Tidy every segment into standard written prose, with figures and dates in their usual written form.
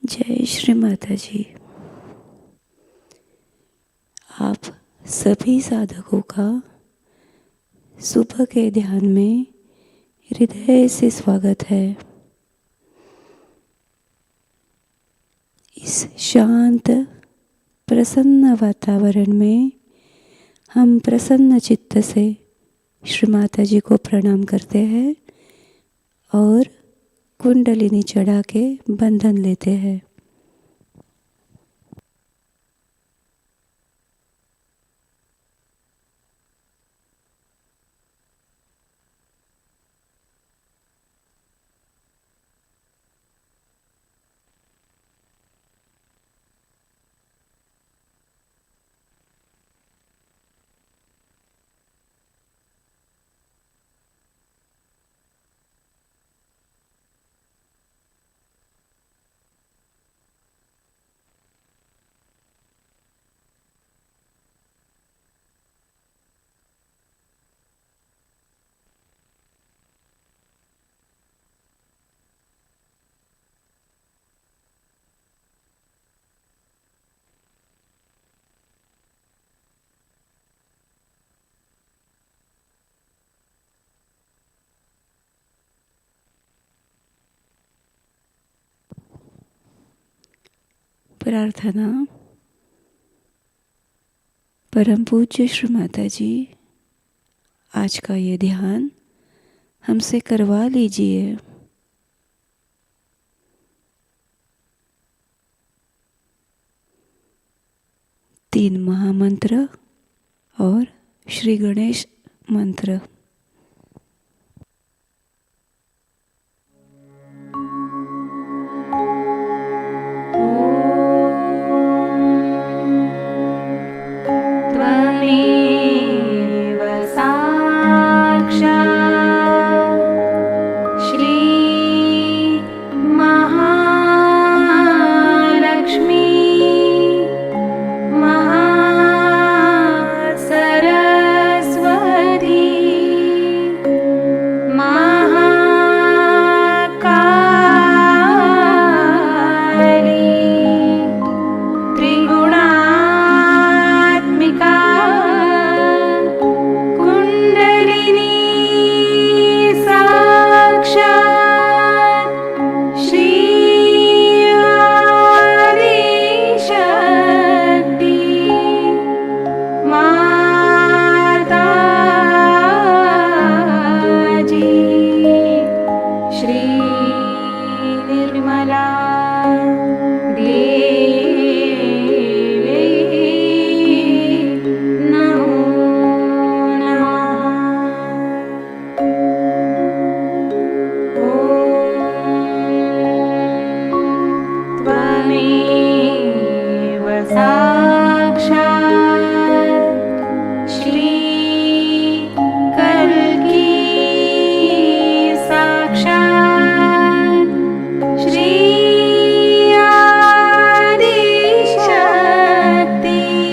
जय श्री माताजी। आप सभी साधकों का सुबह के ध्यान में हृदय से स्वागत है। इस शांत प्रसन्न वातावरण में हम प्रसन्न चित्त से श्री माताजी को प्रणाम करते हैं और कुंडलिनी चढ़ा के बंधन लेते हैं। प्रार्थना। परम पूज्य श्री माताजी, आज का ये ध्यान हमसे करवा लीजिए। तीन महामंत्र और श्री गणेश मंत्र। शक्ति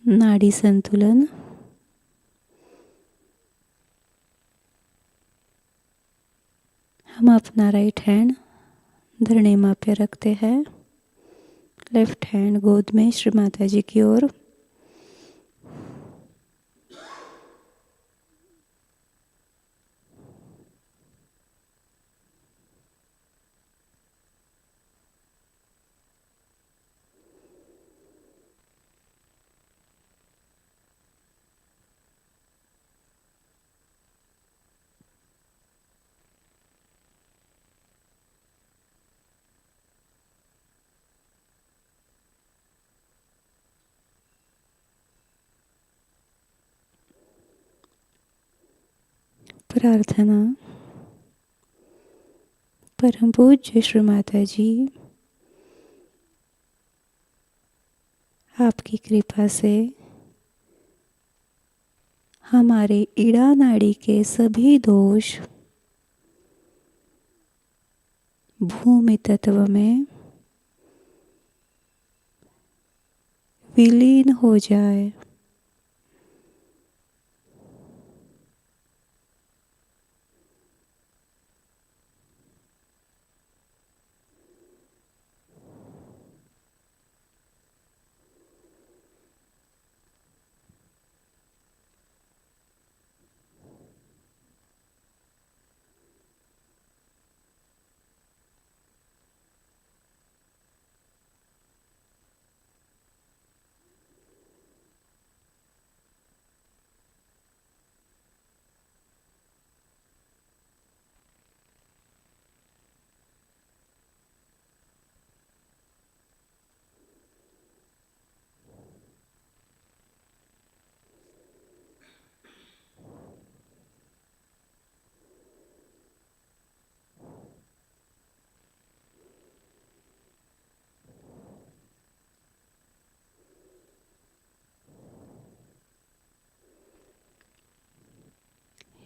नाड़ी संतुलन। हम अपना राइट हैंड धरणी माँ पे रखते हैं, लेफ्ट हैंड गोद में श्री माता जी की ओर। प्रार्थना। परम पूज्य श्री माता जी, आपकी कृपा से हमारे इड़ा नाड़ी के सभी दोष भूमि तत्व में विलीन हो जाए।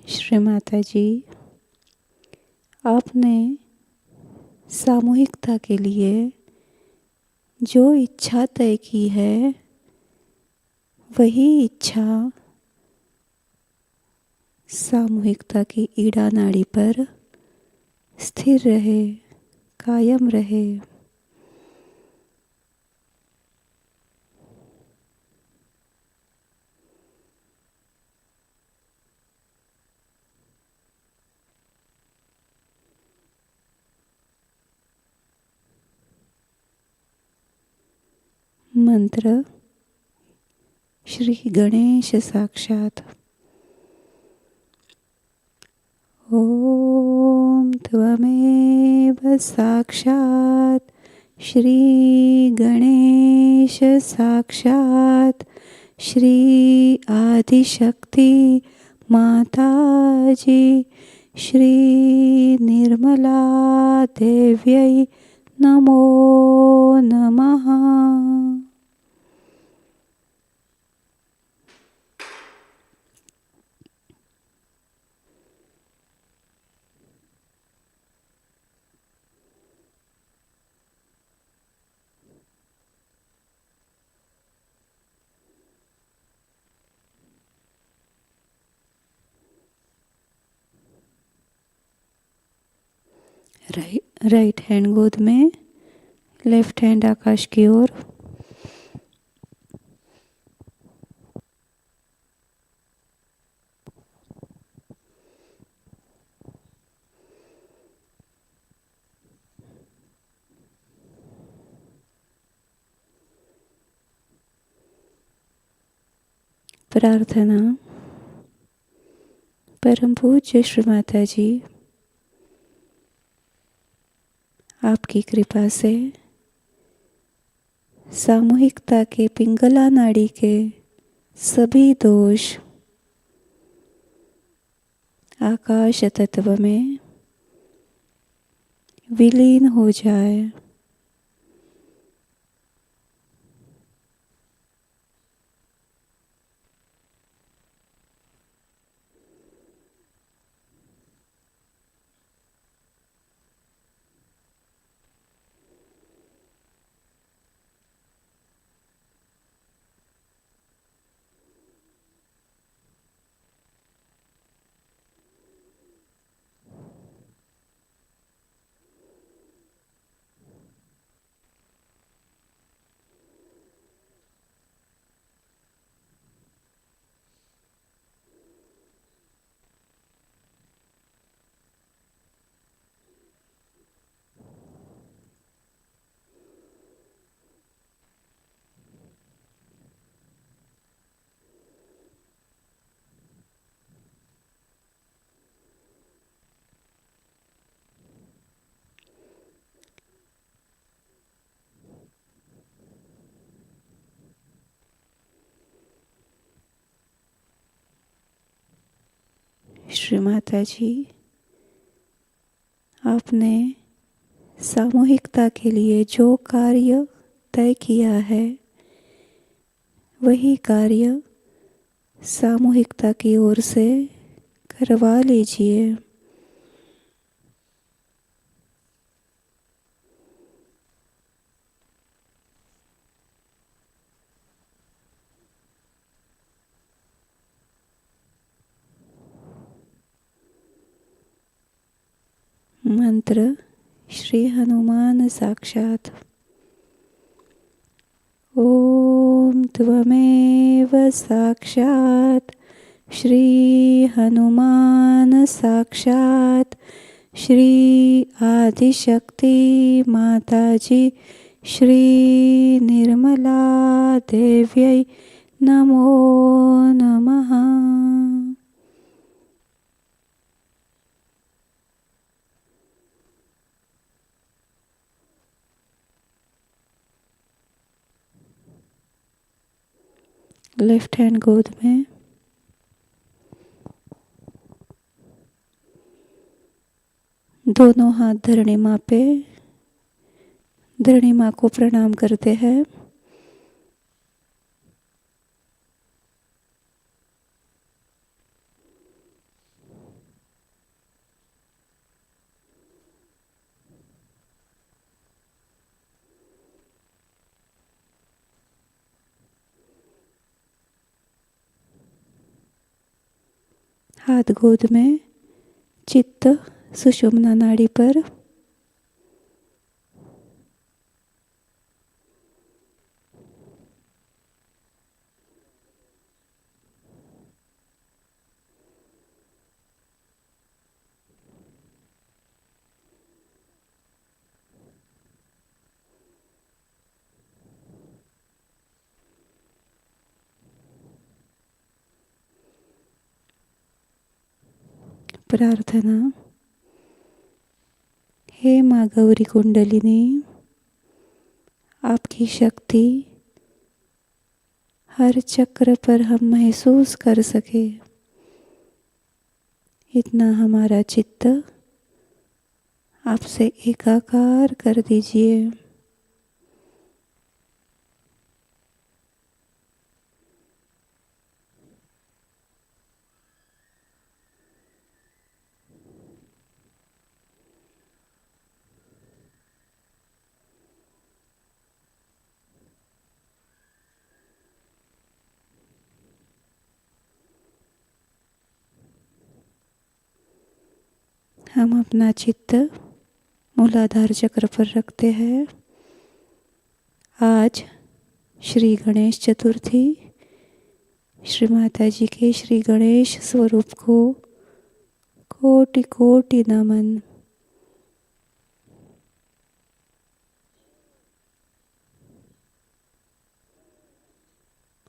श्री माता जी, आपने सामूहिकता के लिए जो इच्छा तय की है, वही इच्छा सामूहिकता की ईड़ा नाड़ी पर स्थिर रहे, कायम रहे। मंत्र। श्री गणेश साक्षात। ओम त्वमेव साक्षात श्री गणेश साक्षात श्री आदिशक्ति माताजी श्री निर्मला देव्यै नमो नमः। राइट हैंड गोद में, लेफ्ट हैंड आकाश की ओर। प्रार्थना। परम पूज्य श्री माता जी, आपकी कृपा से सामूहिकता के पिंगला नाड़ी के सभी दोष आकाश तत्व में विलीन हो जाए। श्री माताजी, आपने सामूहिकता के लिए जो कार्य तय किया है वही कार्य सामूहिकता की ओर से करवा लीजिए। मंत्र श्री हनुमान साक्षात। ओम त्वमेव साक्षात श्री हनुमान साक्षात श्री आदिशक्ति माताजी श्री निर्मला देव्यै नमो नमः। लेफ्ट हैंड गोद में, दोनों हाथ धरणी माँ पे, धरणी माँ को प्रणाम करते हैं। हाथ गोद में, चित्त सुषुम्ना नाड़ी पर। प्रार्थना। हे माँ गौरी कुंडलिनी, आपकी शक्ति हर चक्र पर हम महसूस कर सके, इतना हमारा चित्त आपसे एकाकार कर दीजिए। हम अपना चित्त मूलाधार चक्र पर रखते हैं। आज श्री गणेश चतुर्थी, श्री माताजी के श्री गणेश स्वरूप को कोटि कोटि नमन।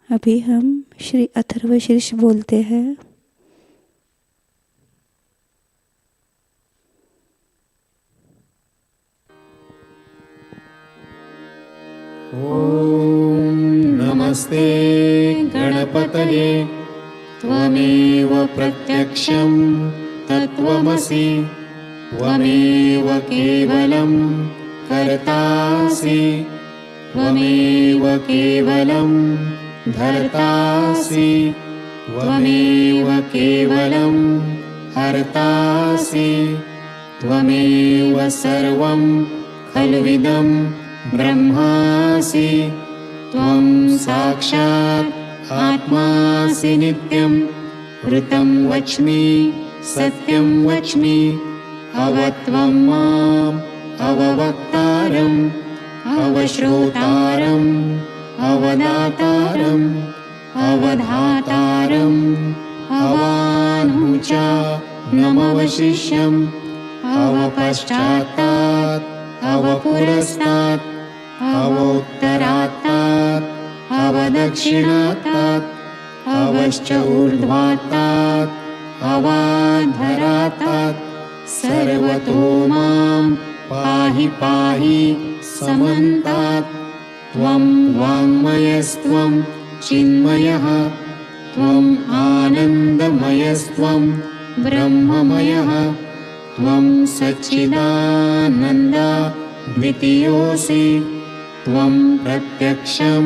अभी हम श्री अथर्व शीर्ष बोलते हैं। ॐ नमस्ते गणपतये त्वमेव प्रत्यक्षं तत्त्वमसि त्वमेव केवलं कर्तासि त्वमेव केवलं धर्तासि त्वमेव केवलं हर्तासि त्वमेव सर्वं खल्विदं ब्रह्मासि त्वं साक्षात् आत्मासि नित्यं ऋतं वच्मि सत्यं वच्मि अवत्वं माम् अववक्तारम् अवश्रोतारम् अवदातारम् अवधातारम् अवानुचा नमवशिष्यम् अवपश्चात्तात् अवपुरस्तात् अवोत्तरात्तात् अवदक्षिणात्तात् अवश्च ऊर्ध्वात्तात् अवाधरात्तात् सर्वतो मां पाहि पाहि समन्तात् त्वं वाङ्मयस्त्वं चिन्मयः त्वम् आनन्दमयस्त्वं ब्रह्ममयः त्वं सच्चिदानन्द द्वितीयोऽसि त्वं प्रत्यक्षं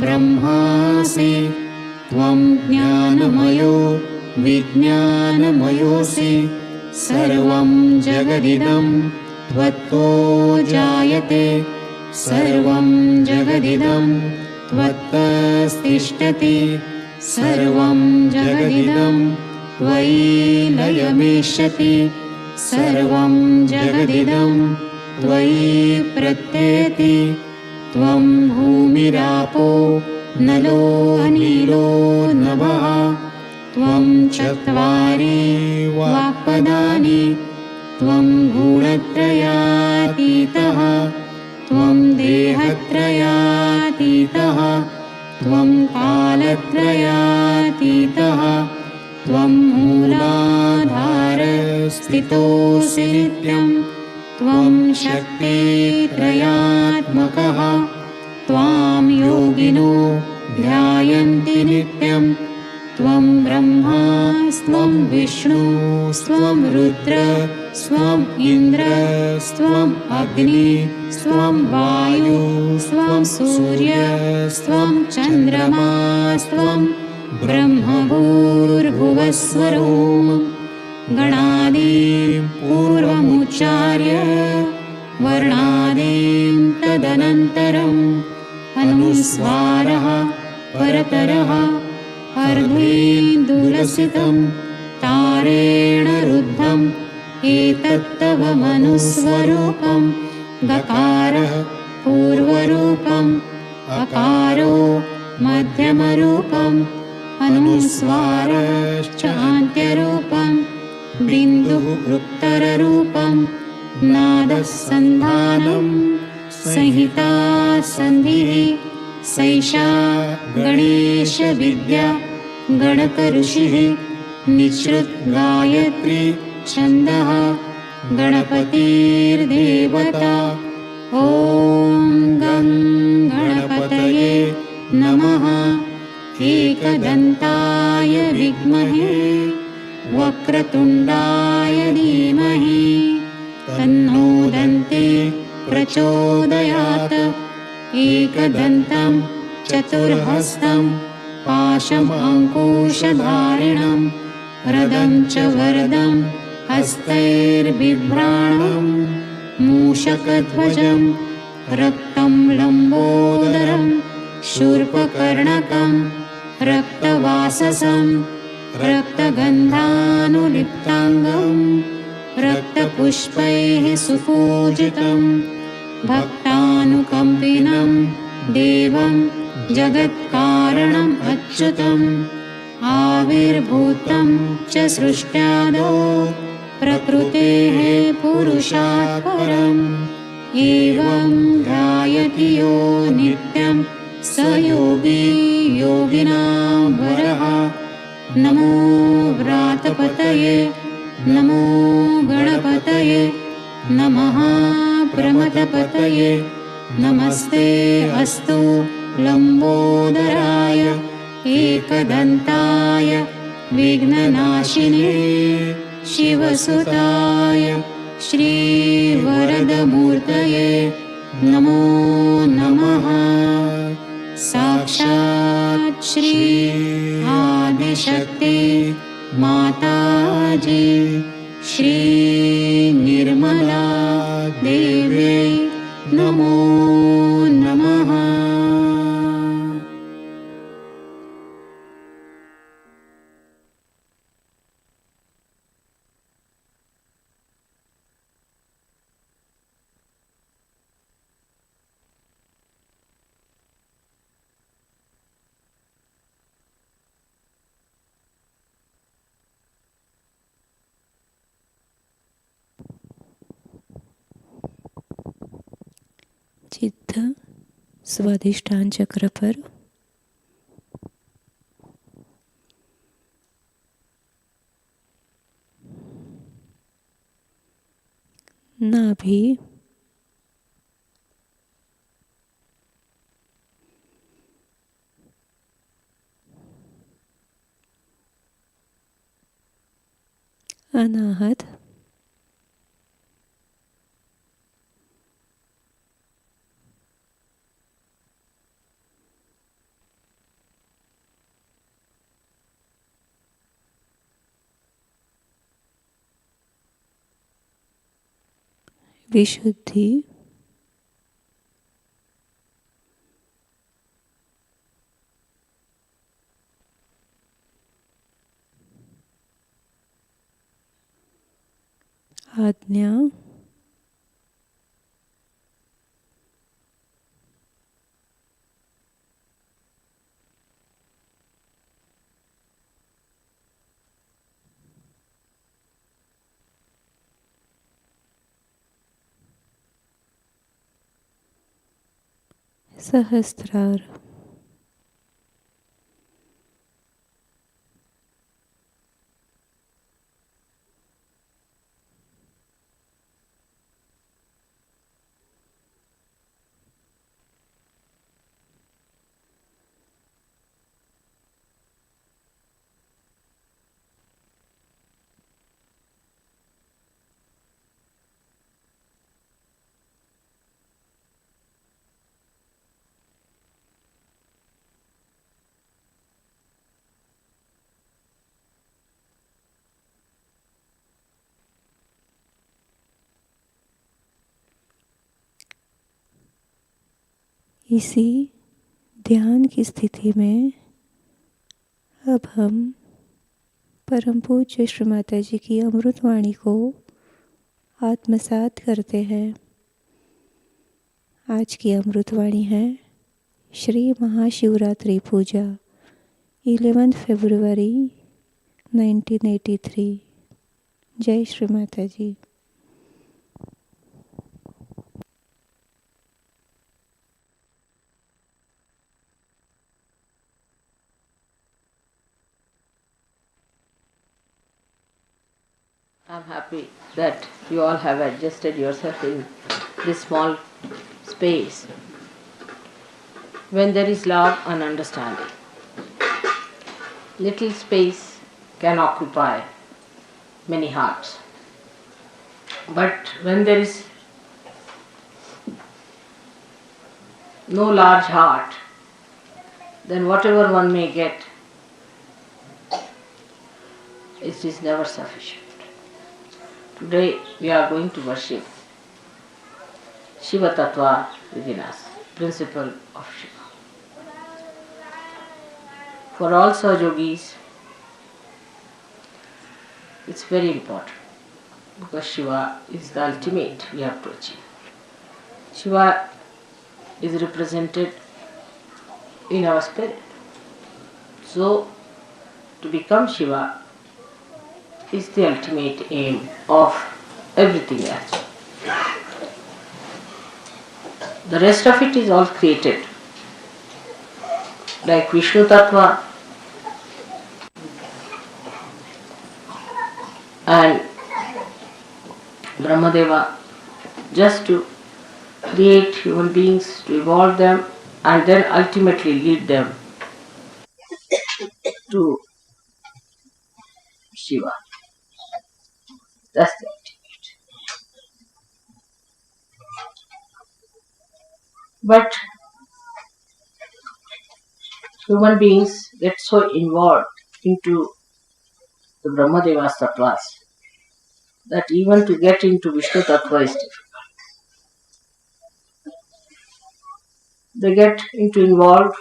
ब्रह्मासि त्वं ज्ञानमयो विज्ञानमयोऽसि सर्वं जगदिदं त्वत्तो जायते सर्वं जगदिदं त्वत्तस्तिष्ठति सर्वं जगदिदं त्वयि लयमेष्यति सर्वं जगदिदं त्वयि प्रत्येति त्वं भूमिरापो नलो अनिलो नभः त्वं चत्वारि वाक्पदानि त्वं गुणत्रयातीतः त्वं देहत्रयातीतः त्वं कालत्रयातीतः त्वं मूलाधारस्थितोऽसि नित्यं त्वं शक्तित्रयात्मकः त्वां योगिनो ध्यायन्ति नित्यं त्वं ब्रह्मा स्वं विष्णु स्वं रुद्र स्वं इन्द्र स्वं अग्नि स्वं वायु स्वं सूर्य स्वं चन्द्रमा स्वं ब्रह्मभूर्भुवस्वरों गणादीं पूर्वमुच्चार्य वर्णादीं तदनन्तरम् अनुस्वारः परतरः अर्धेन्दुरसितं तारेण रुद्धम् एतत्तव मनुस्वरूपं गकारः पूर्वरूपम् अकारो मध्यमरूपम् अनुस्वारश्च अन्त्यरूपं बिन्दुः उत्तररूपं नादः सन्धानं संहिता सन्धिः सैषा गणेशविद्या गणकऋषिः निःसृत गायत्री छन्दः गणपतिर्देवता ॐ गं गणपतये नमः एकदन्ताय विद्महे वक्रतुण्डाय धीमहि तन्नो दन्ते प्रचोदयात् एकदन्तं चतुर्हस्तं पाशमङ्कुशधारिणं रदं च वरदं हस्तैर्बिभ्राणं मूषकध्वजं रक्तं लम्बोदरं शूर्पकर्णकं रक्तवाससं रक्तगन्धानुलिप्ताङ्गं रक्तपुष्पैः सुपूजितं भक्तानुकम्पिनं देवं जगत्कारणम् अच्युतम् आविर्भूतं च सृष्ट्यादौ प्रकृतेः पुरुषात् परम् एवं ध्यायति यो नित्यं स योगी योगिनां वरः नमो व्रातपतये नमो गणपतये नमः प्रमथपतये नमस्ते अस्तु लम्बोदराय एकदन्ताय विघ्ननाशिने शिवसुताय श्रीवरदमूर्तये नमो नमः साक्षात् श्री आदिशक्ति माताजी श्री निर्मला देव्यै नमो नमः। चित्त स्वाधिष्ठान चक्र पर नाभि अनाहत, विशुद्धि, आज्ञा, सहस्त्रार, इसी ध्यान की स्थिति में अब हम परम पूज्य श्री माता जी की अमृतवाणी को आत्मसात करते हैं। आज की अमृतवाणी है श्री महाशिवरात्रि पूजा 11 फरवरी 1983। जय श्री माता जी। I'm happy that you all have adjusted yourself in this small space. When there is love and understanding, little space can occupy many hearts. But when there is no large heart, then whatever one may get, it is never sufficient. Today we are going to worship Shiva Tattva within us, principle of Shiva. For all Sahajogis, it's very important because Shiva is the ultimate we have to achieve. Shiva is represented in our spirit. So, to become Shiva is the ultimate aim of everything else. The rest of it is all created. Like Vishnu Tattva and Brahmadeva, just to create human beings, to evolve them and then ultimately lead them to Shiva. That's the ultimate. But human beings get so involved into the Brahmadeva's tattvas that even to get into Vishnu Tattva is difficult. They get involved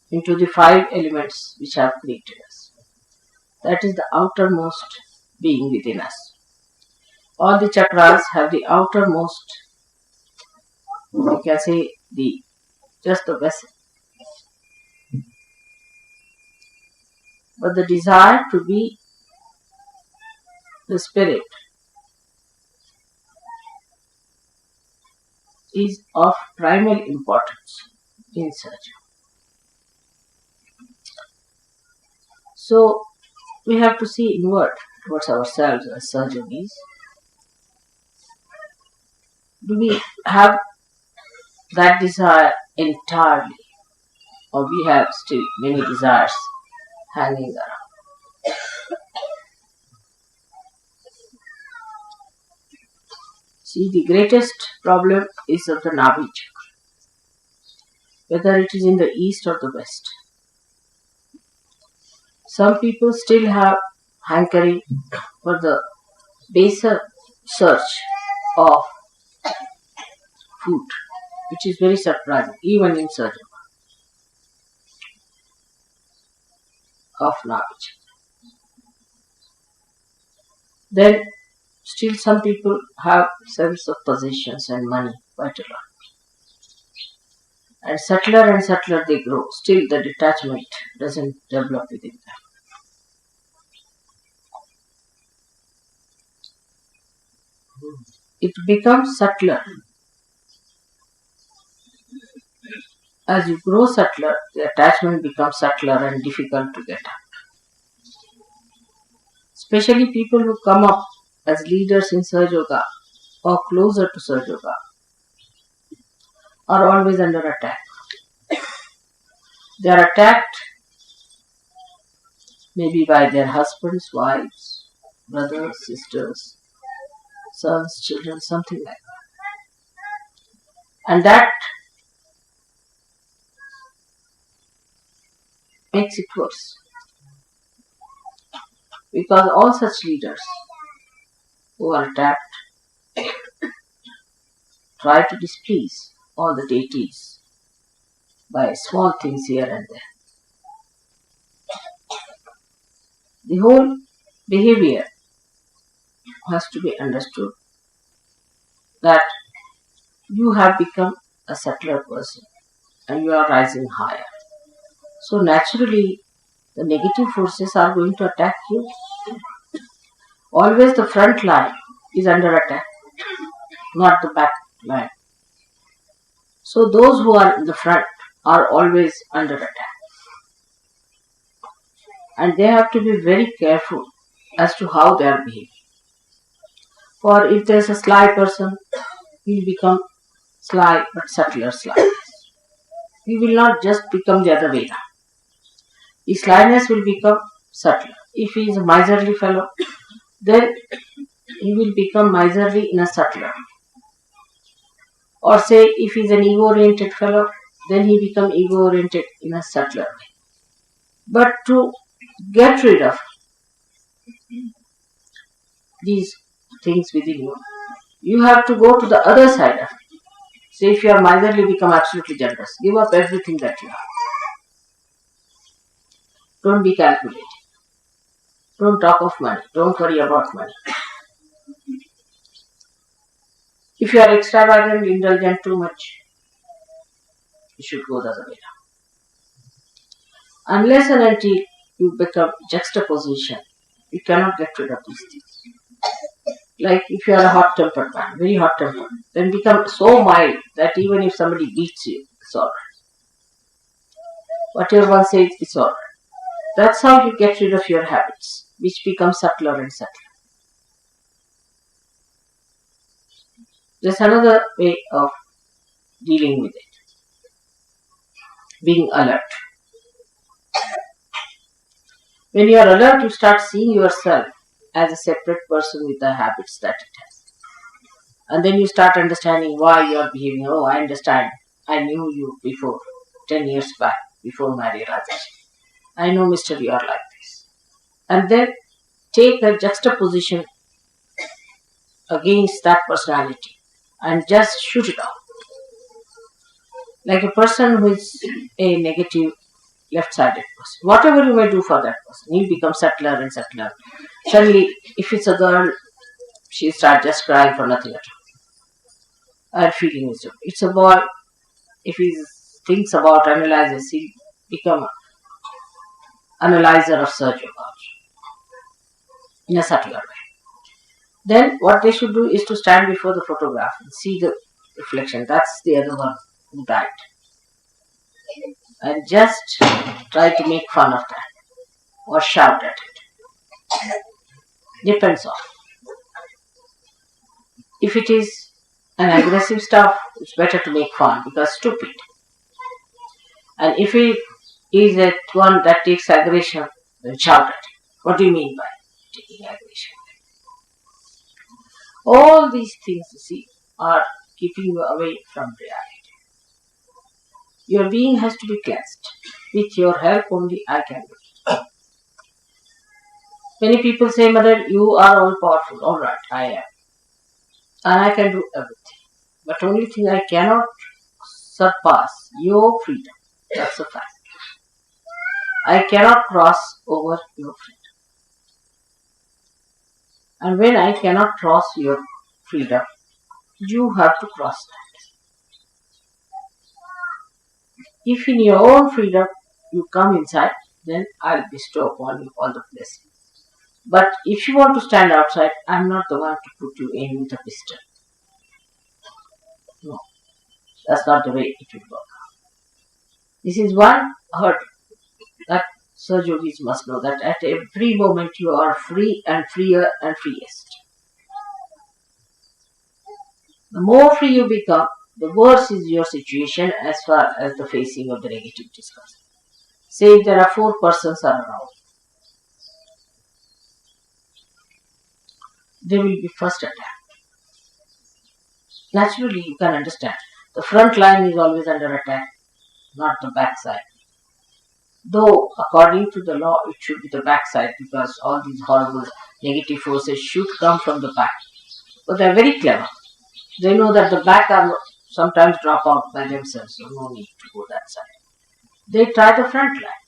into the 5 elements which have created us. That is the outermost being within us. All the chakras have the outermost, you can say, just the vessel. But the desire to be the spirit is of primary importance in Sahaja. So we have to see inward towards ourselves as Sahajogis. Do we have that desire entirely, or we have still many desires hanging around? See, the greatest problem is of the Navi chakra, whether it is in the east or the west. Some people still have hankering for the baser search of food, which is very surprising, even in search of knowledge. Then, still some people have sense of possessions and money quite a lot. And subtler they grow. Still the detachment doesn't develop within them. It becomes subtler. As you grow subtler, the attachment becomes subtler and difficult to get out. Especially people who come up as leaders in Sahajayoga or closer to Sahajayoga are always under attack. They are attacked maybe by their husbands, wives, brothers, sisters, sons, children, something like that. And that makes it worse. Because all such leaders who are attacked try to displease all the deities by small things here and there. The whole behavior has to be understood that you have become a subtler person and you are rising higher. So naturally, the negative forces are going to attack you. Always the front line is under attack, not the back line. So those who are in the front are always under attack. And they have to be very careful as to how they are behaving. For if there is a sly person, he will become sly but subtler sly. He will not just become the other way around. His slyness will become subtler. If he is a miserly fellow, then he will become miserly in a subtler. Or say, if he is an ego-oriented fellow, then he becomes ego-oriented in a subtler way. But to get rid of these things within you, you have to go to the other side of it. Say, if you are miserly, become absolutely generous. Give up everything that you have. Don't be calculated. Don't talk of money. Don't worry about money. If you are extravagant, indulgent too much, you should go the other way around. Unless and until you become juxtaposition, you cannot get rid of these things. Like if you are a hot-tempered man, very hot-tempered, then become so mild that even if somebody beats you, it's alright. Whatever one says, it's alright. That's how you get rid of your habits, which become subtler and subtler. There's another way of dealing with it. Being alert. When you are alert, you start seeing yourself as a separate person with the habits that it has. And then you start understanding why you are behaving. Oh, I understand. I knew you before, 10 years back, before my realization. I know, Mr. You are like this. And then take a juxtaposition against that personality and just shoot it out. Like a person who is a negative, left-sided person. Whatever you may do for that person, he becomes subtler and subtler. Suddenly, if it's a girl, she starts just crying for nothing at all. Her feeling is good. It's a boy, if he thinks about, analyzes, he'll become an analyzer of Sahajayoga in a subtler way. Then what they should do is to stand before the photograph and see the reflection. That's the other one who died. And just try to make fun of that or shout at it. Depends on. If it is an aggressive stuff, it's better to make fun because stupid. And if it is that one that takes aggression, then shout at it. What do you mean by taking aggression? All these things, you see, are keeping you away from reality. Your being has to be cleansed. With your help only I can do it. Many people say, Mother, you are all powerful. All right, I am. And I can do everything. But only thing I cannot surpass your freedom. That's a fact. I cannot cross over your freedom. And when I cannot cross your freedom, you have to cross that. If in your own freedom you come inside, then I'll bestow upon you all the blessings. But if you want to stand outside, I'm not the one to put you in with a pistol. No, that's not the way it will work. This is one hurdle that Sahajogis must know, that at every moment you are free and freer and freest. The more free you become, the worse is your situation as far as the facing of the negativity is concerned. Say if there are 4 persons around, they will be first attacked. Naturally, you can understand. The front line is always under attack, not the back side. Though, according to the law, it should be the back side because all these horrible negative forces should come from the back. But they are very clever. They know that the back are sometimes drop out by themselves, so no need to go that side. They try the front line.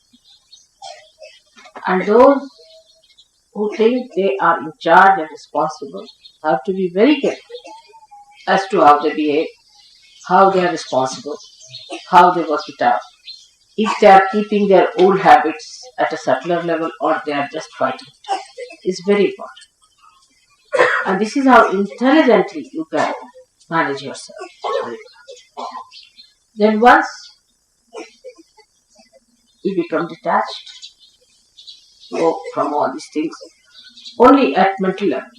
And those who think they are in charge and responsible have to be very careful as to how they behave, how they are responsible, how they work it out. If they are keeping their old habits at a subtler level or they are just fighting it. It's very important. And this is how intelligently you can manage yourself. Then once you become detached from all these things, only at mental level,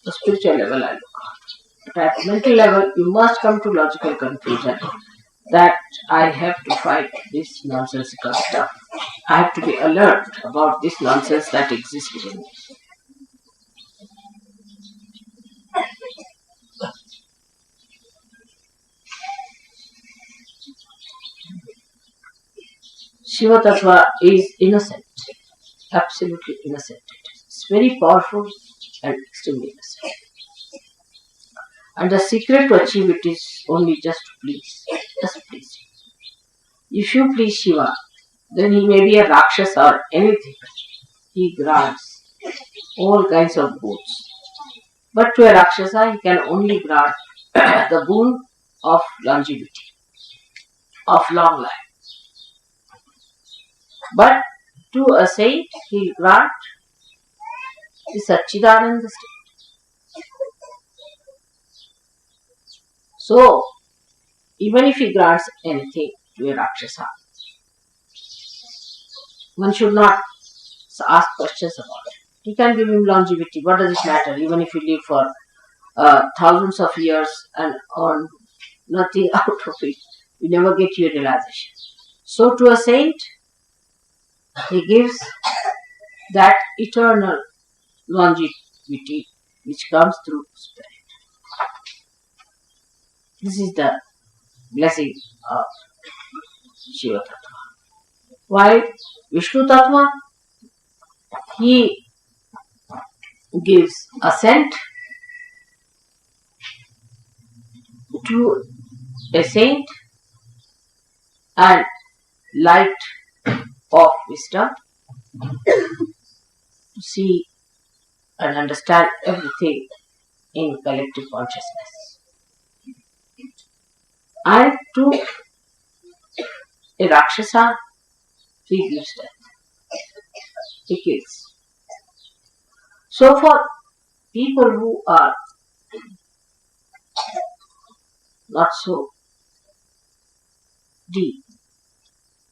the spiritual level I look at. But at mental level, you must come to logical conclusion that I have to fight this nonsensical stuff. I have to be alert about this nonsense that exists within me. Shiva Tattva is innocent, absolutely innocent. It's very powerful and extremely innocent. And the secret to achieve it is only just to please. Just please him. If you please Shiva, then he may be a Rakshasa or anything. He grants all kinds of boons. But to a Rakshasa, he can only grant the boon of longevity, of long life. But to a saint, he will grant the Satchidananda state. So, even if he grants anything to a Rakshasa, one should not ask questions about it. He can give him longevity. What does it matter? Even if you live for thousands of years and earn nothing out of it, you never get your realization. So to a saint, he gives that eternal longevity which comes through spirit. This is the blessing of Shiva Tattva. While Vishnu Tattva, he gives assent to a saint and light of wisdom to see and understand everything in collective consciousness. And to a Rakshasa, he gives death. He kills. So for people who are not so deep,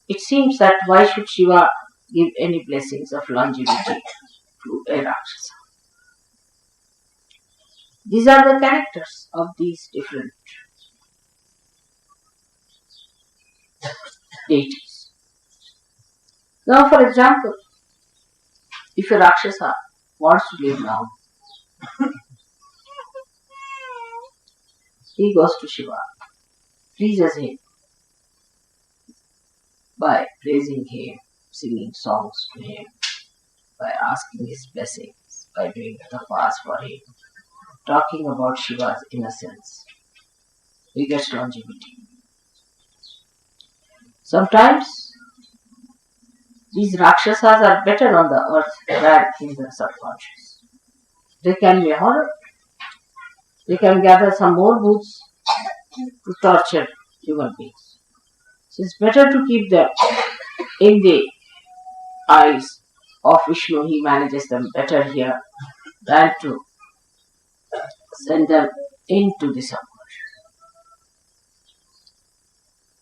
it seems that why should Shiva give any blessings of longevity to a Rakshasa? These are the characters of these different deities. Now, for example, if a Rakshasa wants to live long, He goes to Shiva, pleases him by praising him, singing songs to him, by asking his blessings, by doing tapas for him, talking about Shiva's innocence. He gets longevity. Sometimes these Rakshasas are better on the earth than in the subconscious. They can be horror. They can gather some more booths to torture human beings. So it's better to keep them in the eyes of Vishnu. He manages them better here than to send them into the subconscious.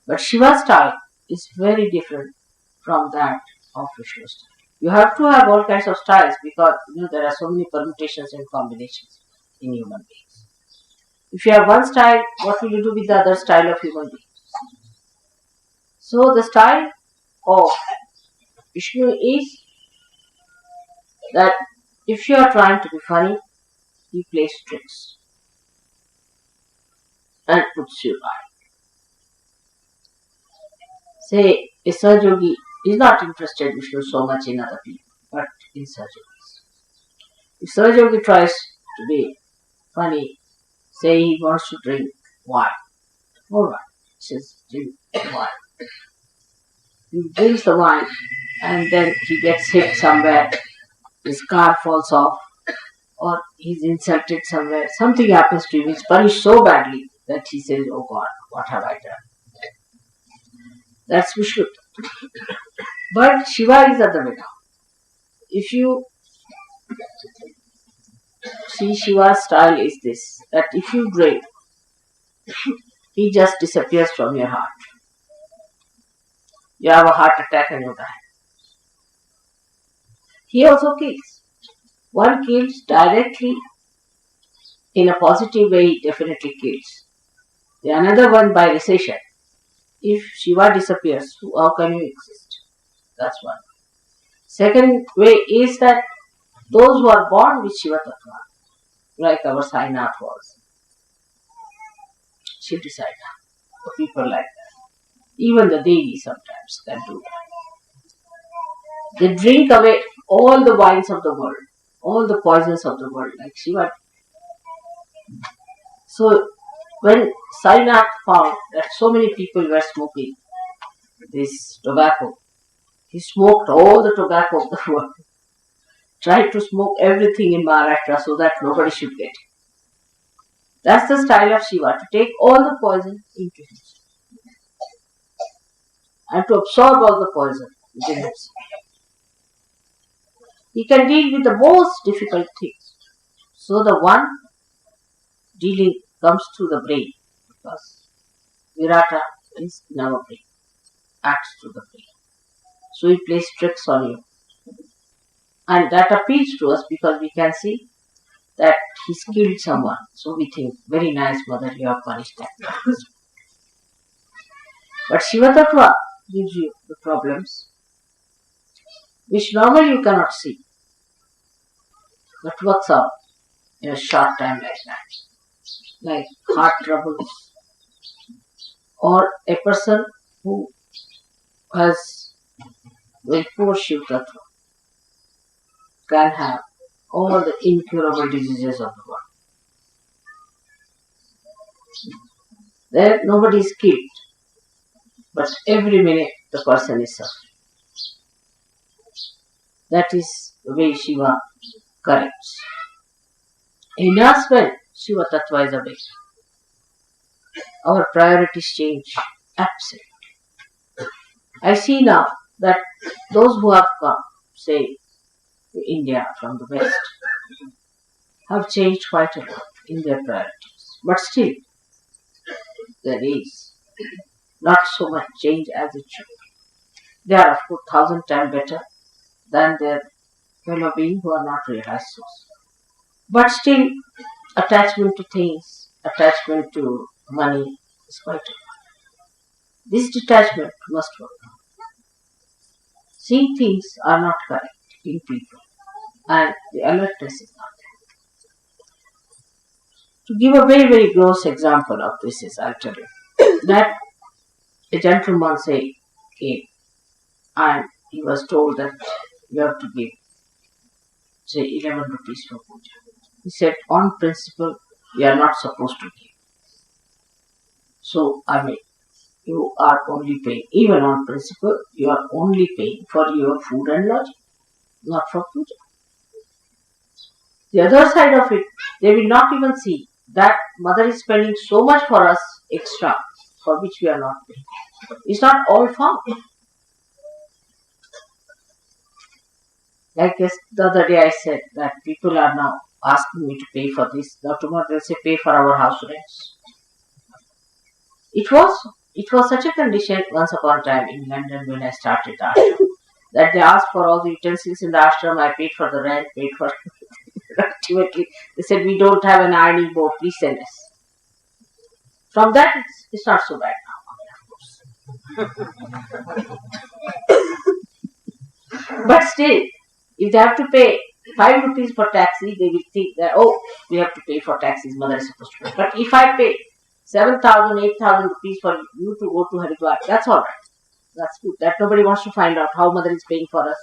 But Shiva's style is very different from that of Vishnu's style. You have to have all kinds of styles because there are so many permutations and combinations in human beings. If you have one style, what will you do with the other style of human beings? So the style of Vishnu is that if you are trying to be funny, he plays tricks and puts you right. Say, a Sahajayogi is not interested Vishnu so much in other people, but in Sahajayogis. If Sahajayogi tries to be funny, say he wants to drink wine, alright, he says drink wine. He drinks the wine and then he gets hit somewhere, his car falls off, or he's insulted somewhere, something happens to him, he's punished so badly that he says, oh God, what have I done? That's Vishnu. But Shiva is other way now. If you see, Shiva's style is this, that if you drink, he just disappears from your heart. You have a heart attack and you die. He also kills. One kills directly in a positive way, he definitely kills. The another one by recession. If Shiva disappears, how can you exist? That's one. Second way is that those who are born with Shiva Tattva, like our Sainath was, Shri Sainath, people like that. Even the Devi sometimes can do that. They drink away all the wines of the world, all the poisons of the world, like Shiva. So when Sainath found that so many people were smoking this tobacco, he smoked all the tobacco of the world, tried to smoke everything in Maharashtra so that nobody should get it. That's the style of Shiva, to take all the poison into himself and to absorb all the poison within himself. He can deal with the most difficult things. So the one dealing comes through the brain, because Virata is in our brain, acts through the brain. So he plays tricks on you. And that appeals to us because we can see that he's killed someone. So we think, very nice mother, you have punished that person. But Shiva Tattva gives you the problems which normally you cannot see, but works out in a short time like that. Like heart troubles, or a person who has very poor Shiva Tattva can have all the incurable diseases of the world. There nobody is killed, but every minute the person is suffering. That is the way Shiva corrects. In us, when Shiva Tattva is awake, our priorities change absolutely. I see now that those who have come, say, to India from the West, have changed quite a lot in their priorities. But still, there is not so much change as it should be. They are, of course, 1,000 times better than their fellow beings who are not realized souls. But still, attachment to things, attachment to money is quite a lot. This detachment must work. Seeing things are not correct in people, and the alertness is not there. To give a very, very gross example of this is, I'll tell you, that a gentleman came and he was told that you have to give, say, 11 rupees for puja. He said, on principle, you are not supposed to give. So, you are only paying, even on principle, you are only paying for your food and lodging, not for puja. The other side of it, they will not even see that mother is spending so much for us extra, for which we are not paying. It's not all found. Like the other day I said that people are now asking me to pay for this. Now tomorrow they'll say pay for our house rents. It was such a condition once upon a time in London when I started the ashram that they asked for all the utensils in the ashram. I paid for the rent, paid for ultimately they said we don't have an ironing board. Please send us. From that it's not so bad now, of course. But still, if they have to pay 5 rupees for taxi, they will think that, oh, we have to pay for taxis, mother is supposed to pay. But if I pay 7,000, 8,000 rupees for you to go to Haridwar, that's all right. That's good. That nobody wants to find out how mother is paying for us.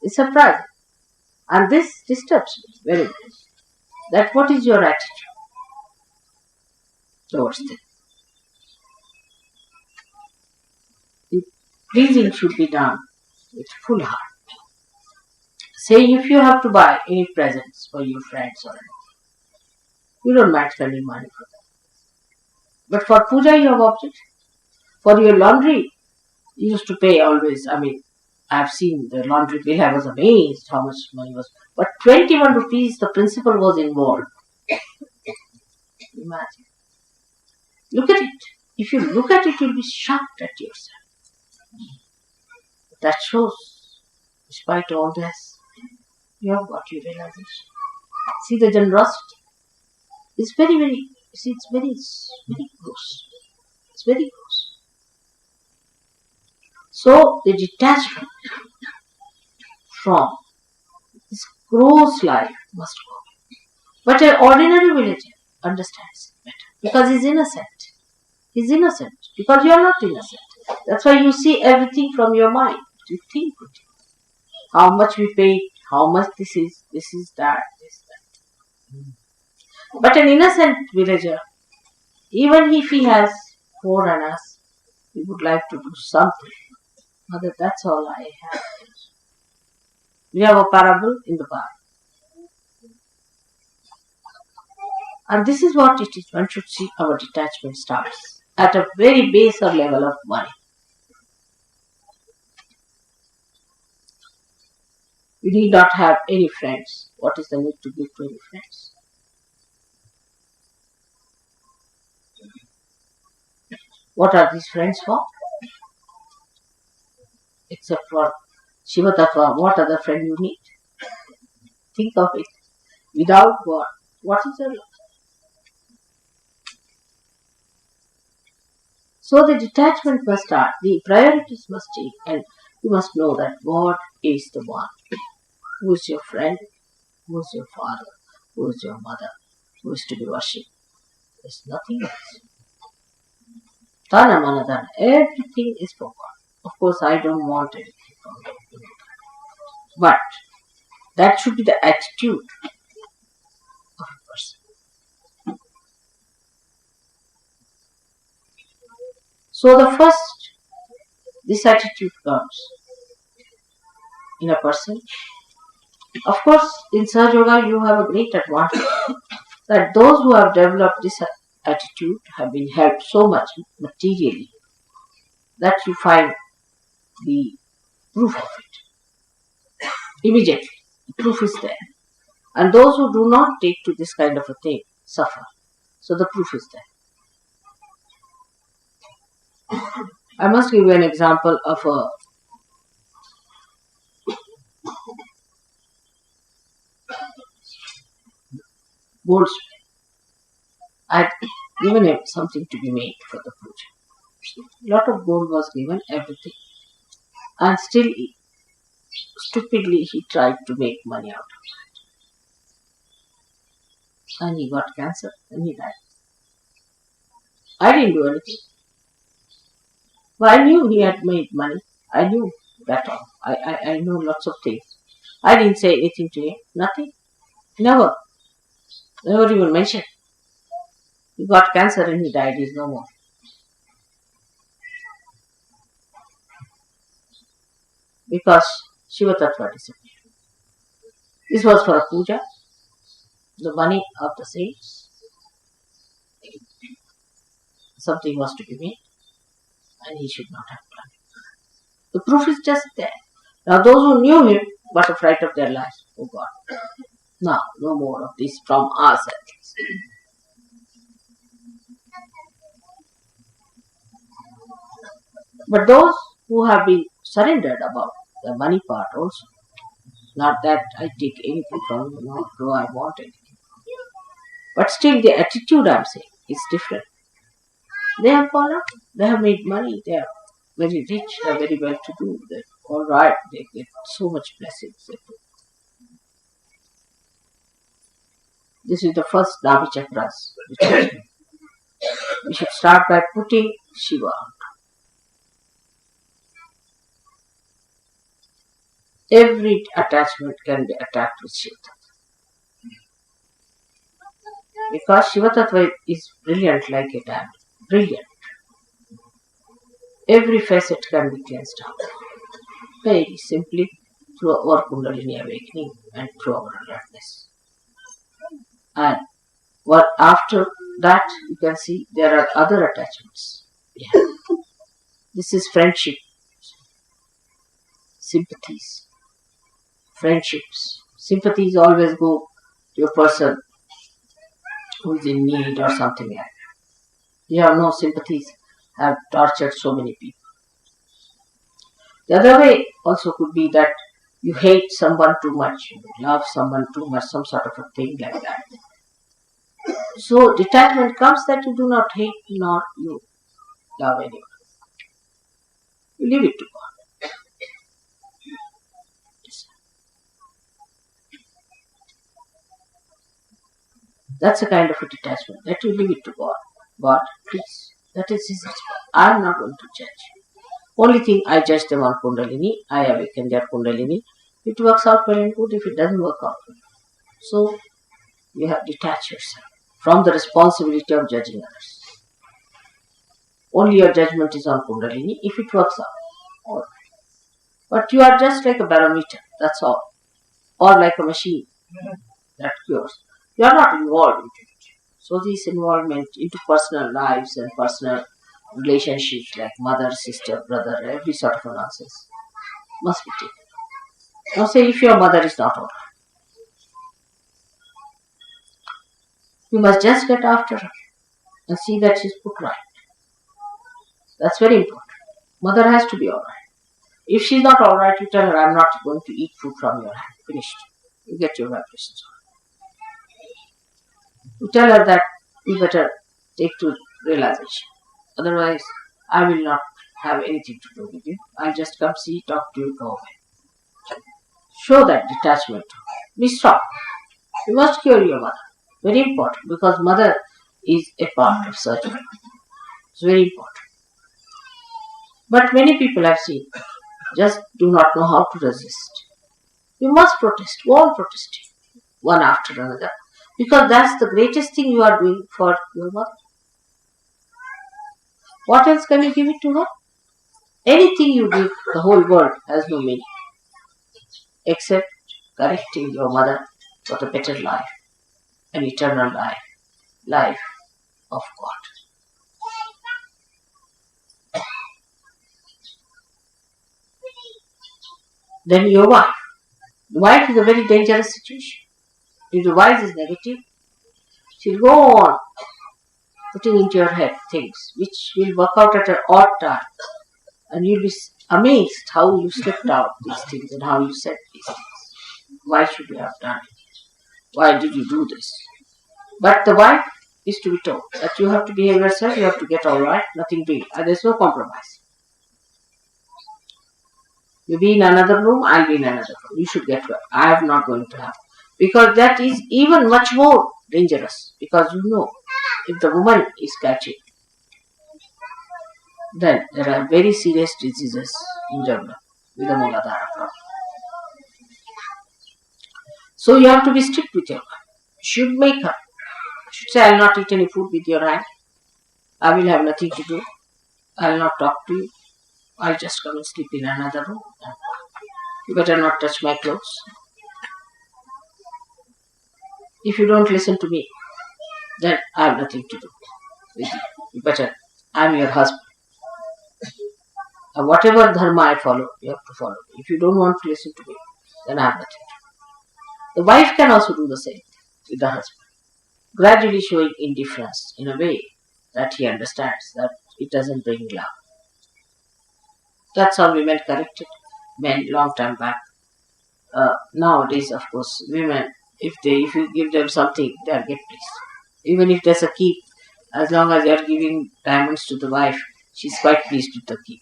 It's surprising. And this disturbs me very much. That what is your attitude towards this? Pleasing should be done with full heart. Say if you have to buy any presents for your friends or anything, you don't mind spending money for them. But for puja you have object. For your laundry, you used to pay always. I have seen the laundry bill, I was amazed how much money was. But 21 rupees, the principal was involved. Imagine. Look at it. If you look at it, you'll be shocked at yourself. That shows, despite all this, you have got your realization. See the generosity. It's very, very, it's very gross. It's very gross. So the detachment from this gross life must go. But an ordinary villager understands it better because he's innocent. He's innocent because you are not innocent. That's why you see everything from your mind. You think how much we pay, how much this is that, this, that. But an innocent villager, even if he has 4 annas, he would like to do something. Mother, that's all I have. We have a parable in the Bible. And this is what it is. One should see our detachment starts at a very baser level of money. We need not have any friends. What is the need to give to any friends? What are these friends for? Except for Shiva Tattva, what other friend you need? Think of it. Without God, what is your life? So the detachment must start, the priorities must change, and you must know that God is the one who is your friend, who is your father, who is your mother, who is to be worshipped. There is nothing else. Tana manadana, everything is for God. Of course, I don't want anything from you. But that should be the attitude of a person. So the first, this attitude comes in a person. Of course, in Sahajayoga you have a great advantage that those who have developed this attitude have been helped so much materially that you find the proof of it. Immediately, the proof is there. And those who do not take to this kind of a thing suffer. So the proof is there. I must give you an example of a goldsmith. I had given him something to be made for the puja. A lot of gold was given, everything. And still stupidly he tried to make money out of it. And he got cancer and he died. I didn't do anything. But I knew he had made money. I knew that all. I know lots of things. I didn't say anything to him. Nothing. Never. Never even mentioned. He got cancer and he died. He's no more. Because Shiva Tattva disappeared. This was for a puja. The money of the saints. Something was to be made. And he should not have done it. The proof is just there. Now those who knew him got a fright of their lives. Oh God. Now, no more of this from our side. But those who have been surrendered about the money part also, not that I take anything from you, nor do I want anything from you. But still the attitude I'm saying is different. They have gone up, they have made money, they are very rich, they are very well to do, they're all right, they get so much blessings. This is the first Navi chakras. We should start by putting Shiva on. Every attachment can be attacked with Shiva Tattva. Because Shiva Tattva is brilliant like a diamond. Brilliant. Every facet can be cleansed out. Very simply through our Kundalini awakening and through our alertness. And what after that you can see there are other attachments. Yeah. This is friendship, sympathies, friendships. Sympathies always go to a person who is in need or something like that. You have no sympathies, have tortured so many people. The other way also could be that you hate someone too much, you love someone too much, some sort of a thing like that. So detachment comes that you do not hate nor you love anyone. You leave it to God. That's a kind of a detachment, that you leave it to God. God, please, that is His response. I am not going to judge. Only thing, I judge them on Kundalini, I awaken their Kundalini. It works out well and good, if it doesn't work out well. So, you have detached yourself from the responsibility of judging others. Only your judgment is on Kundalini, if it works out, all right. But you are just like a barometer, that's all. Or like a machine that cures. You are not involved into it. So this involvement into personal lives and personal relationships like mother, sister, brother, every sort of a nonsense must be taken. Now say if your mother is not alright, you must just get after her and see that she is put right. That's very important. Mother has to be alright. If she is not alright, you tell her, I am not going to eat food from your hand. Finished. You get your vibrations on. You tell her that you better take to realization. Otherwise, I will not have anything to do with you. I'll just come see, talk to you, go away. Show that detachment. Be strong. You must cure your mother. Very important, because mother is a part of surgery. It's very important. But many people I've seen just do not know how to resist. You must protest. Go on protesting, one after another. Because that's the greatest thing you are doing for your mother. What else can you give it to her? Anything you give, the whole world has no meaning. Except correcting your mother for the better life, an eternal life, life of God. Then your wife. The wife is a very dangerous situation. If the wife is negative, she'll go on putting into your head things which will work out at an odd time. And you'll be amazed how you slipped out these things and how you said these things. Why should you have done it? Why did you do this? But the wife is to be told that you have to behave yourself, you have to get alright, nothing doing. And there's no compromise. You be in another room, I'll be in another room. You should get well. I am not going to have. Because that is even much more dangerous. Because you know, if the woman is catching, then there are very serious diseases in Germany with the Mooladhara problem. So you have to be strict with your wife. You should make her. You should say, I will not eat any food with your hand. I will have nothing to do. I will not talk to you. I'll just come and sleep in another room. You better not touch my clothes. If you don't listen to me, then I have nothing to do with you. You better, I'm your husband. And whatever dharma I follow, you have to follow. If you don't want to listen to me, then I have nothing to do. The wife can also do the same with the husband, gradually showing indifference in a way that he understands that it doesn't bring love. That's how women corrected men long time back. Nowadays, of course, women, if you give them something, they are get pleased. Even if there's a keep, as long as you are giving diamonds to the wife, she's quite pleased with the keep.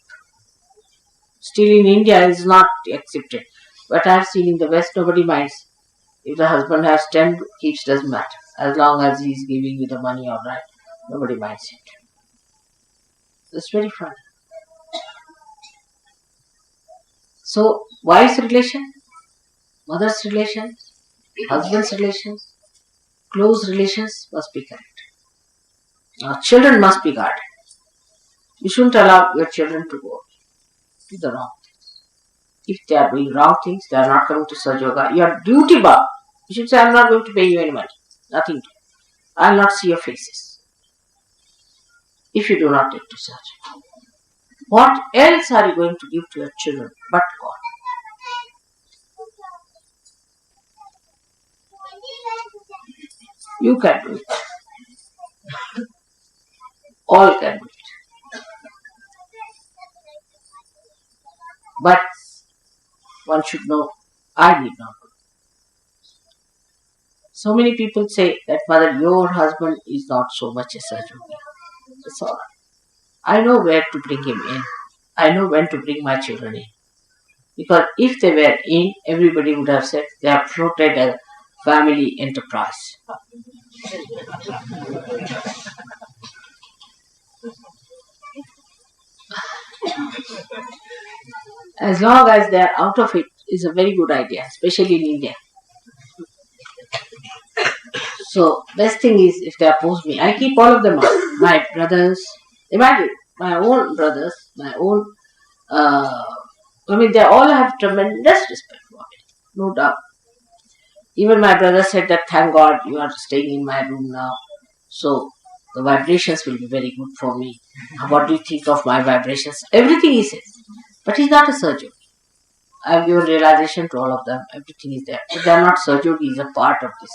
Still in India, it's not accepted. But I have seen in the West, nobody minds. If the husband has 10 keeps, doesn't matter. As long as he's giving you the money, all right, nobody minds it. It's very funny. So, wife's relation, mother's relations, husband's relations, close relations must be correct. Now, children must be guarded. You shouldn't allow your children to go to the wrong things. If they are doing wrong things, they are not coming to Sahajayoga. You are duty bound. You should say, I am not going to pay you any money. Nothing to. I will not see your faces. If you do not take to Sahajayoga. What else are you going to give to your children but God? You can do it. All can do it. But one should know, I need not do it. So many people say that, Mother, your husband is not so much a Sahajayogi. That's all right. I know where to bring him in. I know when to bring my children in. Because if they were in, everybody would have said they have floated a family enterprise. As long as they are out of it is a very good idea, especially in India. So, best thing is if they oppose me, I keep all of them out. My brothers, imagine, my own brothers, my own, they all have tremendous respect for me, no doubt. Even my brother said that, thank God you are staying in my room now, so the vibrations will be very good for me. What do you think of my vibrations? Everything he says. But he's not a surgeon. I have given realization to all of them. Everything is there. But they are not surgeon, he is a part of this.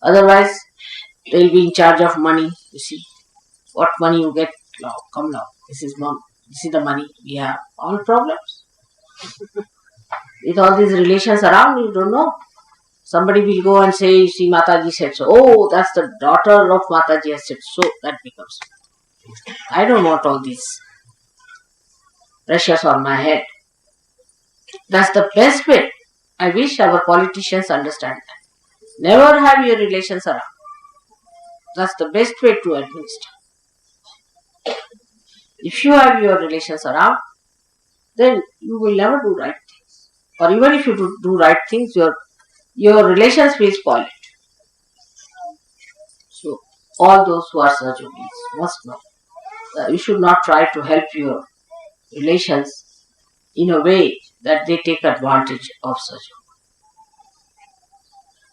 Otherwise, they will be in charge of money, you see. What money you get? Now, come now. This is the money we have. All problems. With all these relations around, you don't know. Somebody will go and say, you see, Mataji said so. Oh, that's the daughter of Mataji has said so. That becomes. I don't want all these pressures on my head. That's the best way. I wish our politicians understand that. Never have your relations around. That's the best way to administer. If you have your relations around, then you will never do right things. Or even if you do right things, your relations will spoil it. So, all those who are Sahajogis must know that you should not try to help your relations in a way that they take advantage of Sahajayoga.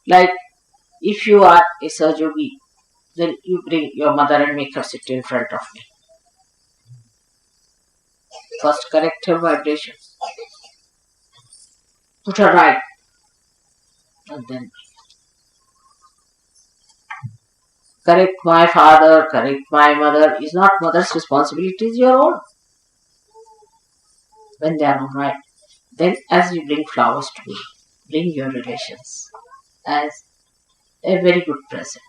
Like, if you are a Sahajogi, then you bring your mother and make her sit in front of me. First correct her vibrations. Put her right. And then correct my father, correct my mother is not mother's responsibility, it is your own. When they are all right, then as you bring flowers to me, bring your relations as a very good present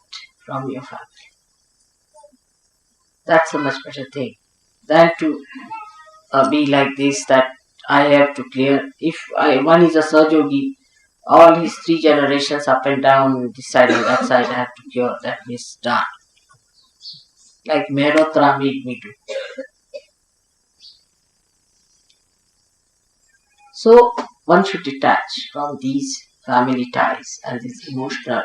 from your family. That's a much better thing than to be like this, that I have to clear. If one is a Sahajayogi, all his 3 generations up and down, this side and that side, I have to cure. That is done. Like Mehrotra made me do. So one should detach from these family ties and these emotional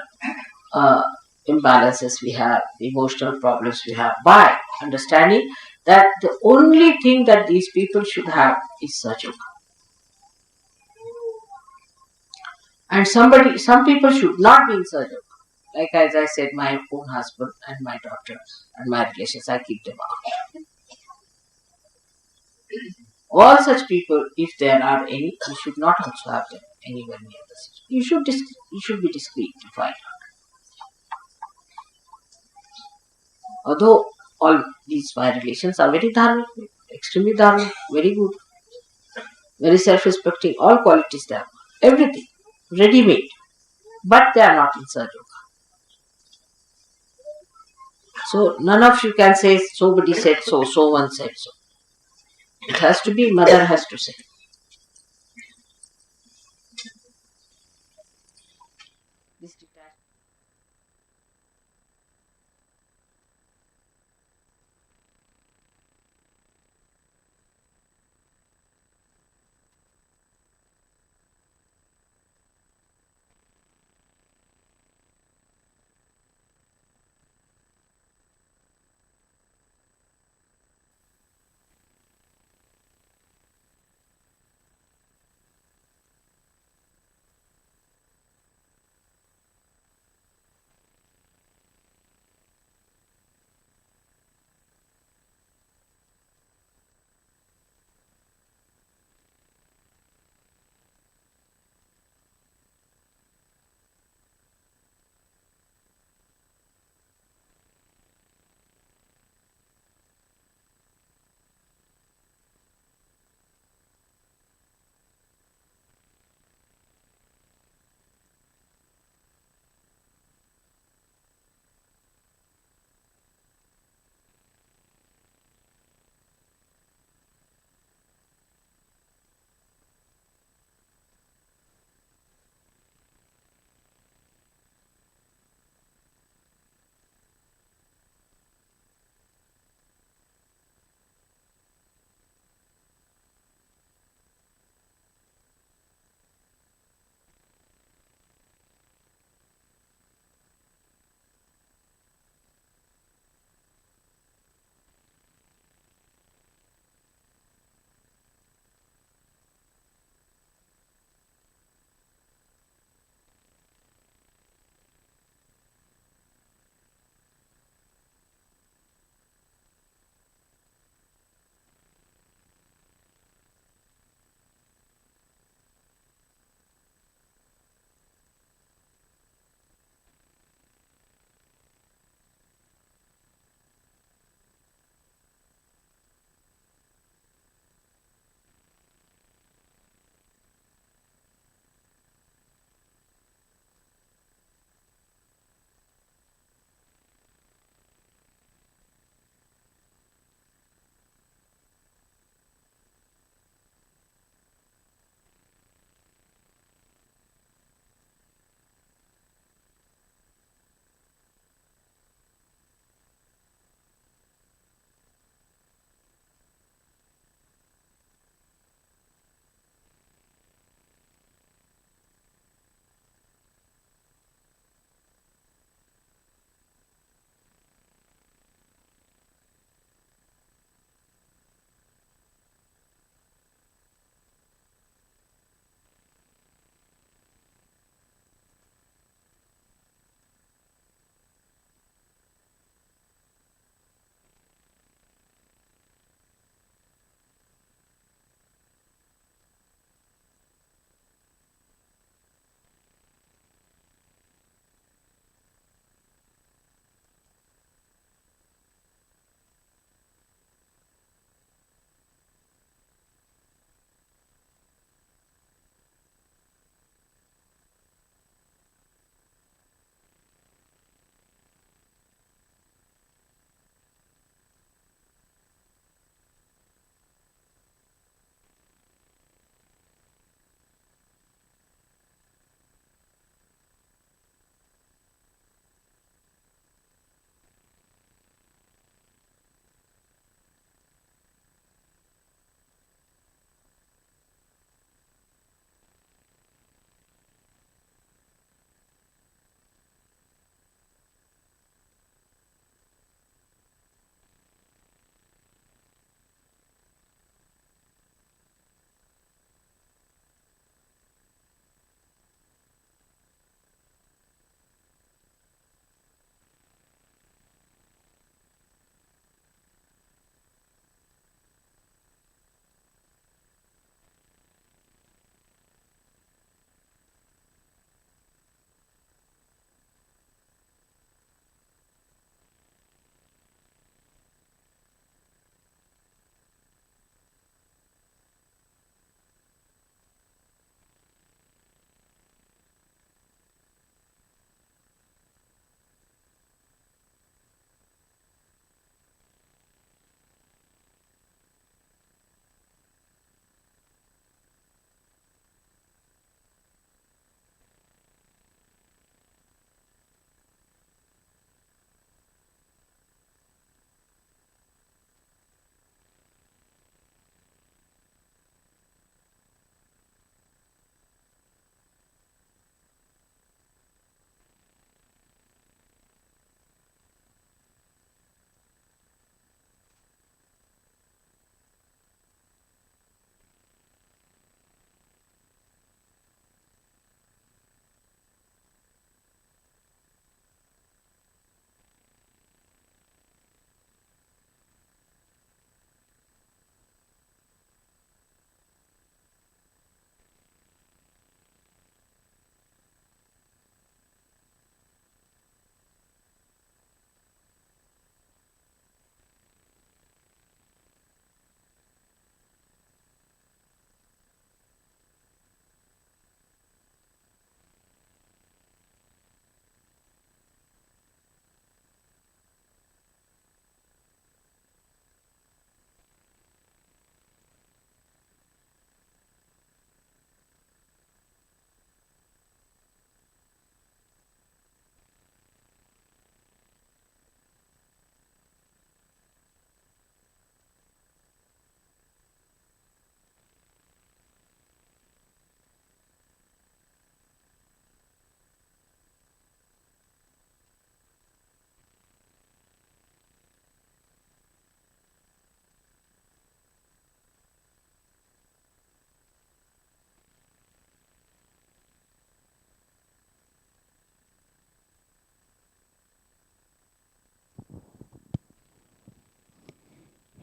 uh, imbalances we have, the emotional problems we have, by understanding that the only thing that these people should have is Sahajayoga. And some people should not be in Sahajayoga. Like as I said, my own husband and my daughter and my relations, I keep them out. All such people, if there are any, you should not also have them anywhere near the city. You should be discreet to find out. Although all these my relations are very dharmic, extremely dharmic, very good, very self-respecting, all qualities they have, everything ready-made, but they are not in Sahajayoga. So none of you can say somebody said so, so one said so. It has to be mother has to say. This detachment.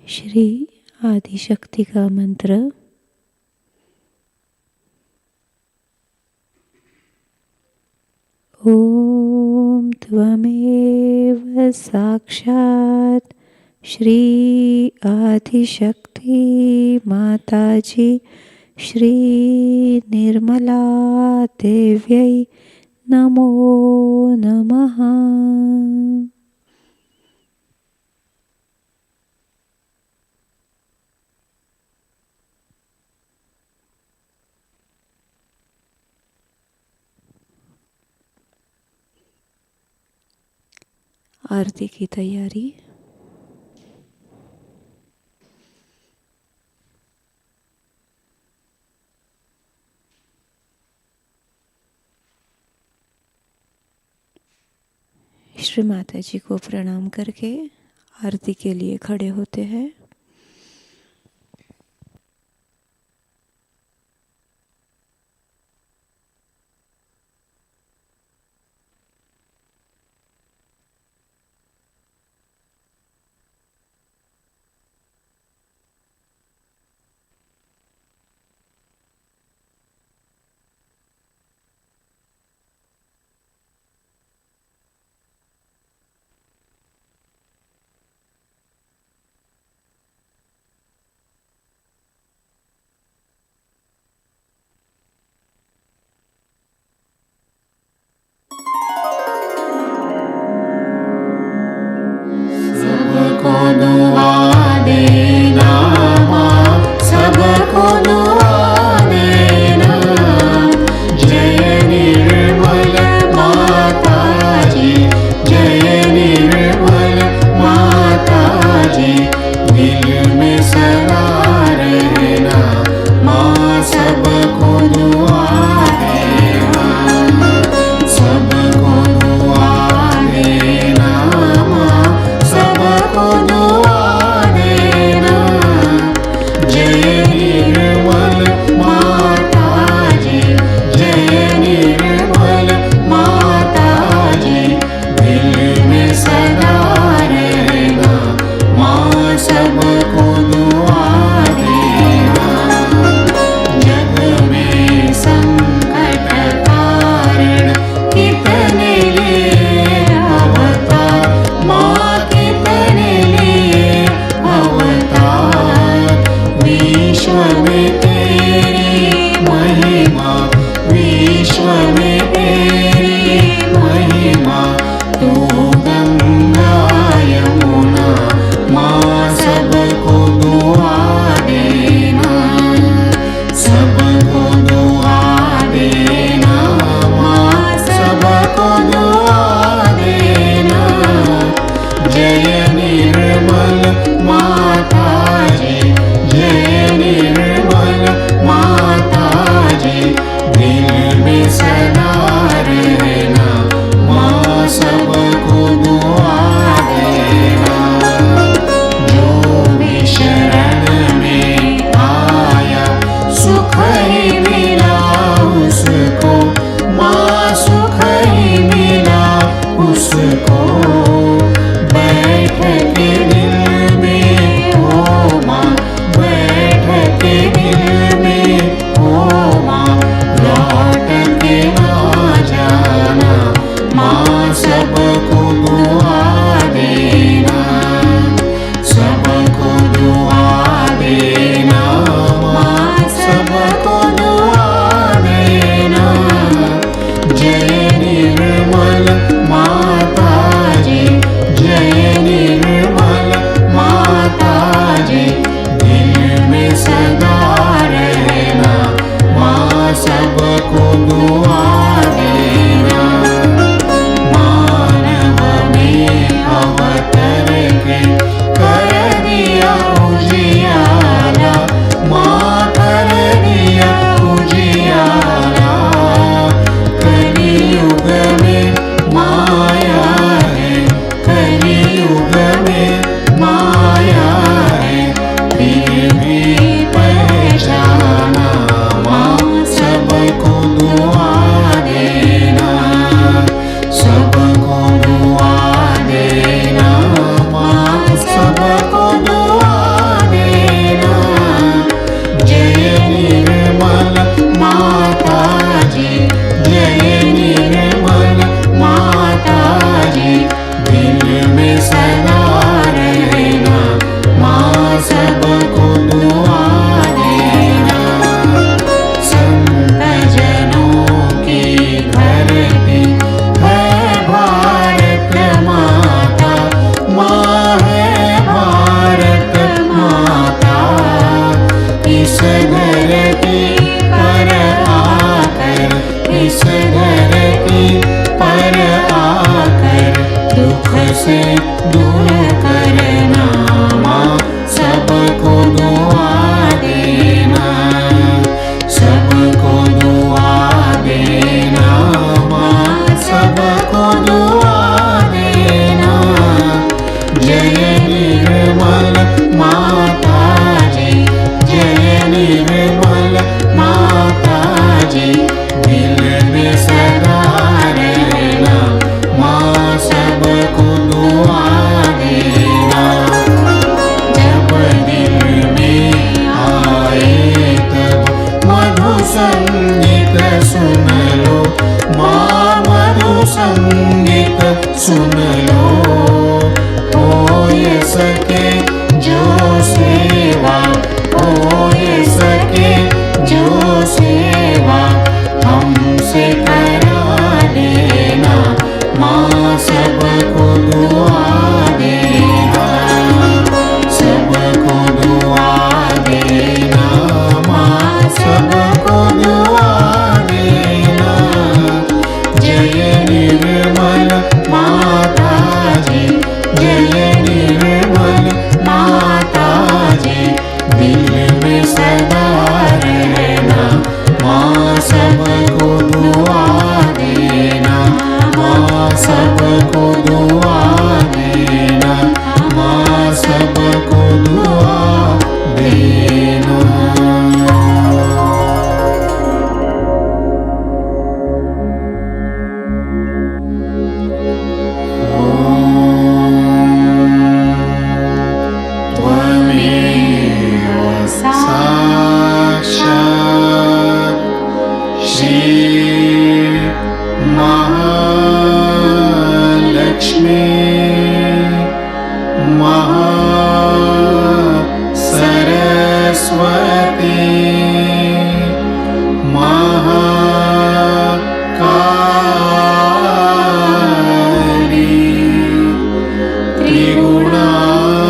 Shri Adishakti का मंत्र। ओम त्वमेव साक्षात् श्री आदिशक्ति माताजी श्री निर्मला देव्यै नमो नमः। आरती की तैयारी। श्री माता जी को प्रणाम करके आरती के लिए खड़े होते हैं।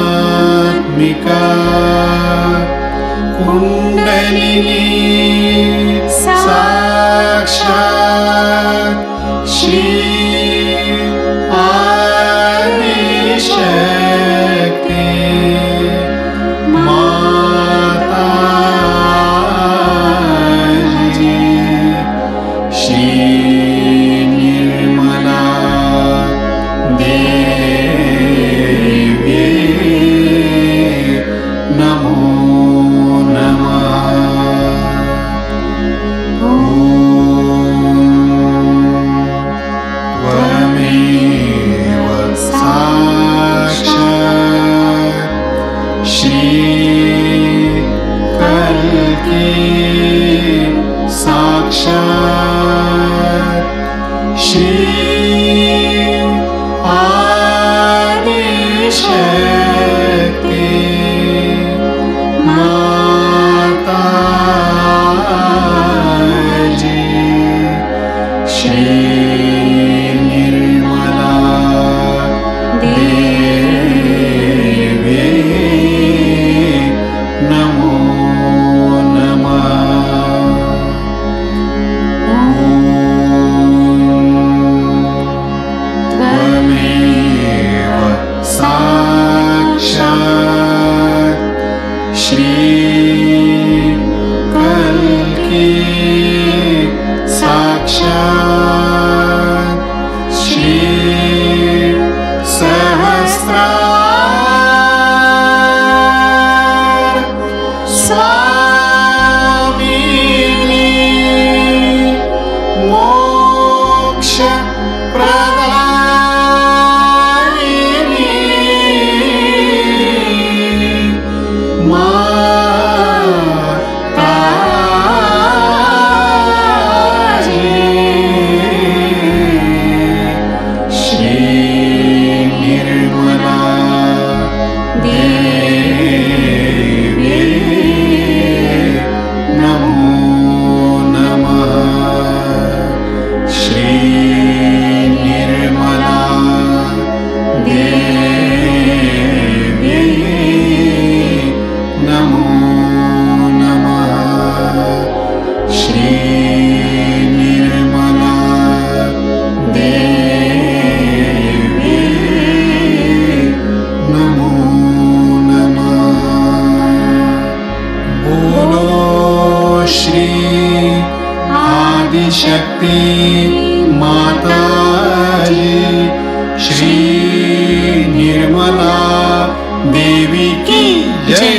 त्रिगुणात्मिका कुंडलिनी साक्षात् श्री आदिशक्ति माताजी श्री निर्मला देवी नमो नमः। त्वमेव साक्षात् श्री कल्की साक्षात् श्री आदिशक्ति माताजी श्री निर्मला देवी नमो नमः। त्वमेव साक्षात् श्री कल्की साक्षात् श्री सहस्रार स्वामिनी मोक्ष शक्ति माताजी श्री निर्मला देवी की जय।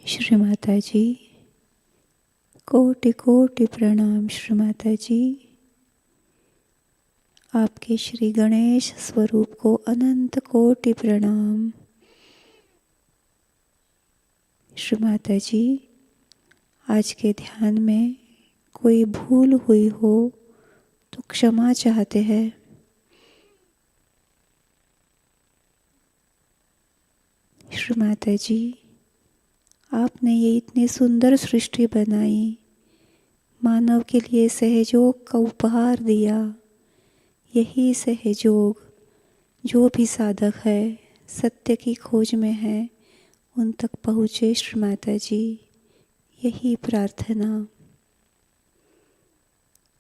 श्री माताजी, कोटि कोटि प्रणाम श्री माताजी। आपके श्री गणेश स्वरूप को अनंत कोटि प्रणाम। श्री माताजी, आज के ध्यान में कोई भूल हुई हो तो क्षमा चाहते हैं। श्री माताजी, आपने ये इतनी सुंदर सृष्टि बनाई, मानव के लिए सहयोग का उपहार दिया। यही सहयोग जो भी साधक है, सत्य की खोज में है, उन तक पहुँचे श्री माताजी, यही प्रार्थना।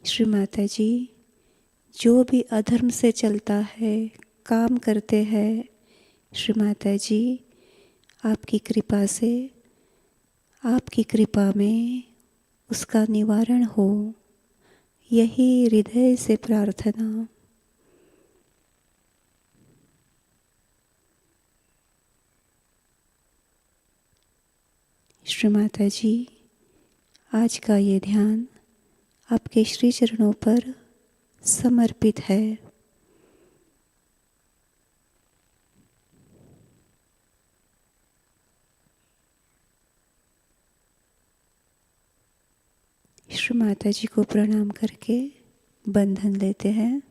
श्री माताजी, जो भी अधर्म से चलता है, काम करते हैं, श्री माता जी आपकी कृपा से, आपकी कृपा में उसका निवारण हो, यही हृदय से प्रार्थना। श्री माता जी आज का ये ध्यान आपके श्री चरणों पर समर्पित है। श्री माता जी को प्रणाम करके बंधन लेते हैं।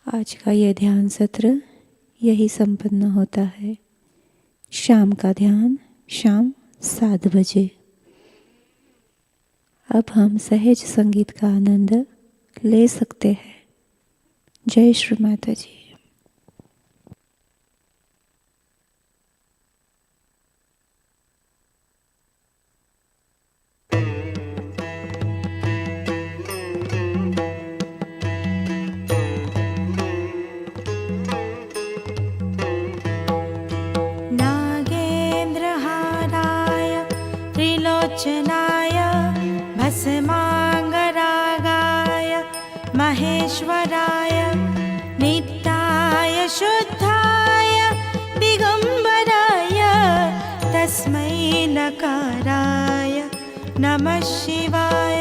आज का यह ध्यान सत्र यही संपन्न होता है। शाम का ध्यान शाम 7 बजे। अब हम सहज संगीत का आनंद ले सकते हैं। जय श्री माता जी। त्रिलोचनाय भस्मांगरागाय महेश्वराय नित्याय शुद्धाय दिगंबराय तस्मै नकाराय नमः शिवाय।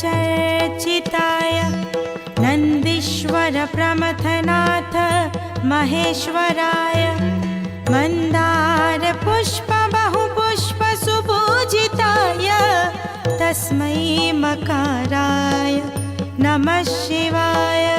चर्चिताय नन्दीश्वर प्रमथनाथ महेश्वराय मन्दार पुष्प बहुपुष्प सुपूजिताय तस्मै मकाराय नमः शिवाय।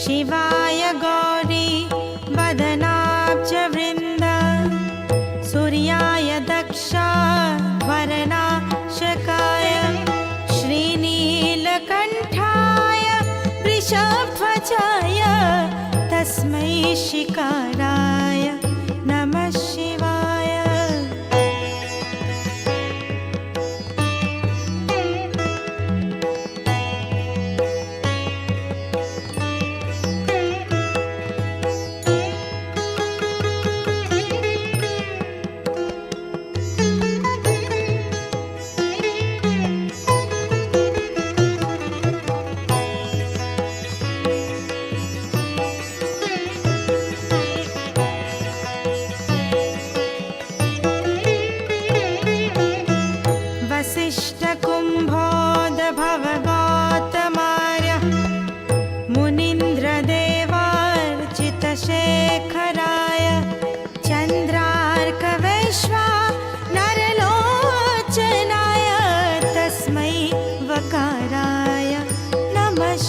शिवाय गौरी वदनाब्जवृन्द सूर्याय दक्ष वरनाशकाय श्रीनीलकण्ठाय वृषध्वजाय तस्मै शिकाराय नमः शिवाय।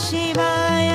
शिवाय।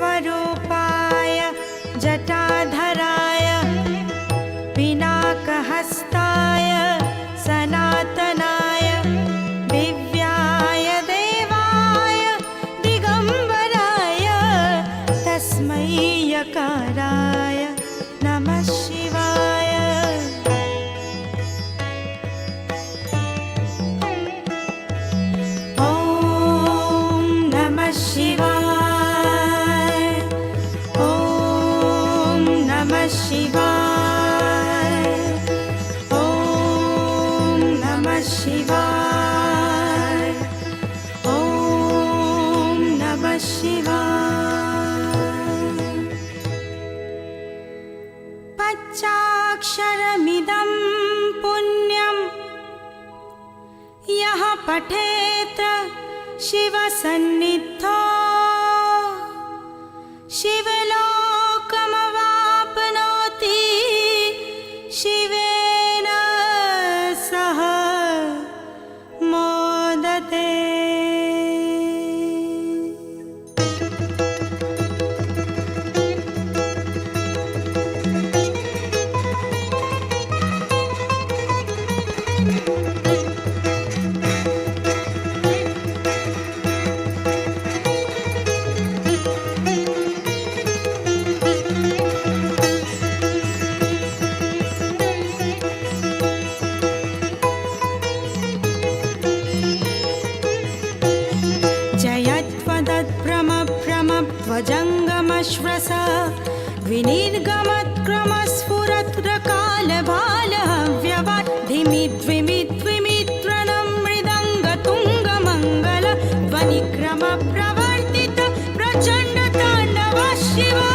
यज्ञस्वरूपाय जटाधराय पिनाकहस्ताय सनातनाय दिव्याय देवाय दिगम्बराय तस्मै यकाराय नमः शिवाय। ॐ नमः शिवाय। ॐ नमः शिवाय। ॐ नमः शिवाय। ॐ नमः शिवाय। पञ्चाक्षरमिदं पुण्यं यः पठेत् शिवसन्निधौ शिवलोकमवाप्नोति शिवेन सह मोदते। जङ्गमश्वस विनिर्गमत्क्रमस्फुरत्कालभालहव्यवाट् धिमिद्विमिद्विमित्रणं मृदङ्गतुङ्गमङ्गल ध्वनिक्रमप्रवर्तित प्रचण्डताण्डव शिवा।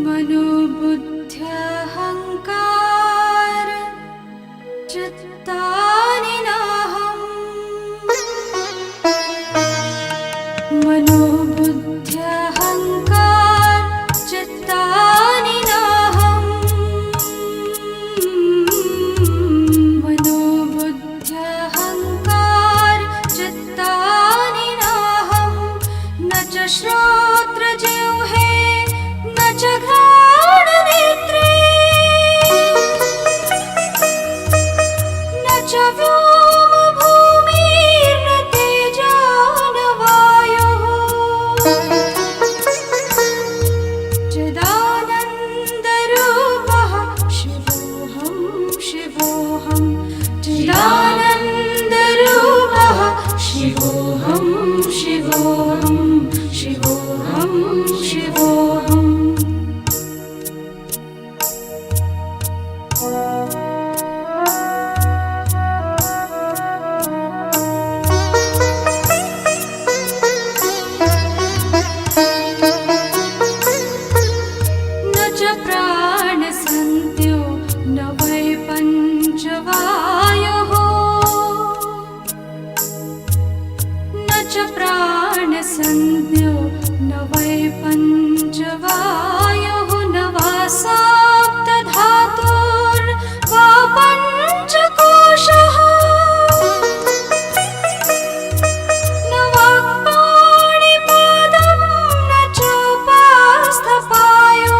मनोबुद्ध्यहङ्कार चित्तानि नाहम् मनोबुद्ध्यहङ्कार चित्तानि नाहम् मनोबुद्ध्यहङ्कार चित्तानि नाहम् न च श्रोत्रजिह्वे न च घ्राणनेत्रे न च व्योमभूमिर्न तेजो न वायुः चिदानन्दरूपः शिवोऽहं शिवोऽहं चिदानन्दरूपः शिवोऽहं शिवोऽहं शिवोऽहं शिवोऽहम् न च प्राणसन्त्यो न वै पञ्चवायुः न च प्राणसन्त्यो न वै पञ्चवायुः न वा सप्तधातुर्वा पञ्चकोशः न वाक्पाणिपादं न चोपास्थपायु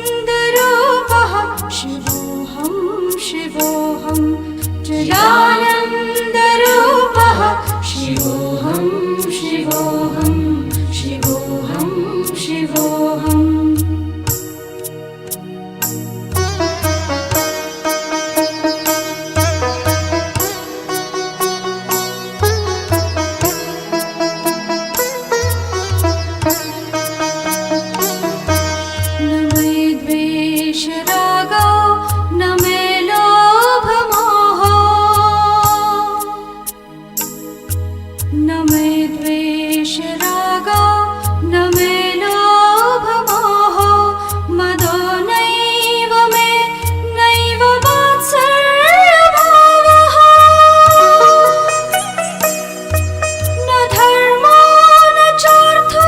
चिदानन्दरूपः शिवोऽहं शिवोऽहं चिदानन्दरूपः शिवोऽहं शिवोऽहं शिवोऽहं शिवोऽहम् न मे द्वेषरागो न मे लोभमोहो न मे द्वेषरागो न मे लोभमोहो मदो नैव मे नैव वात्सल्यभावः न धर्मो न चार्थो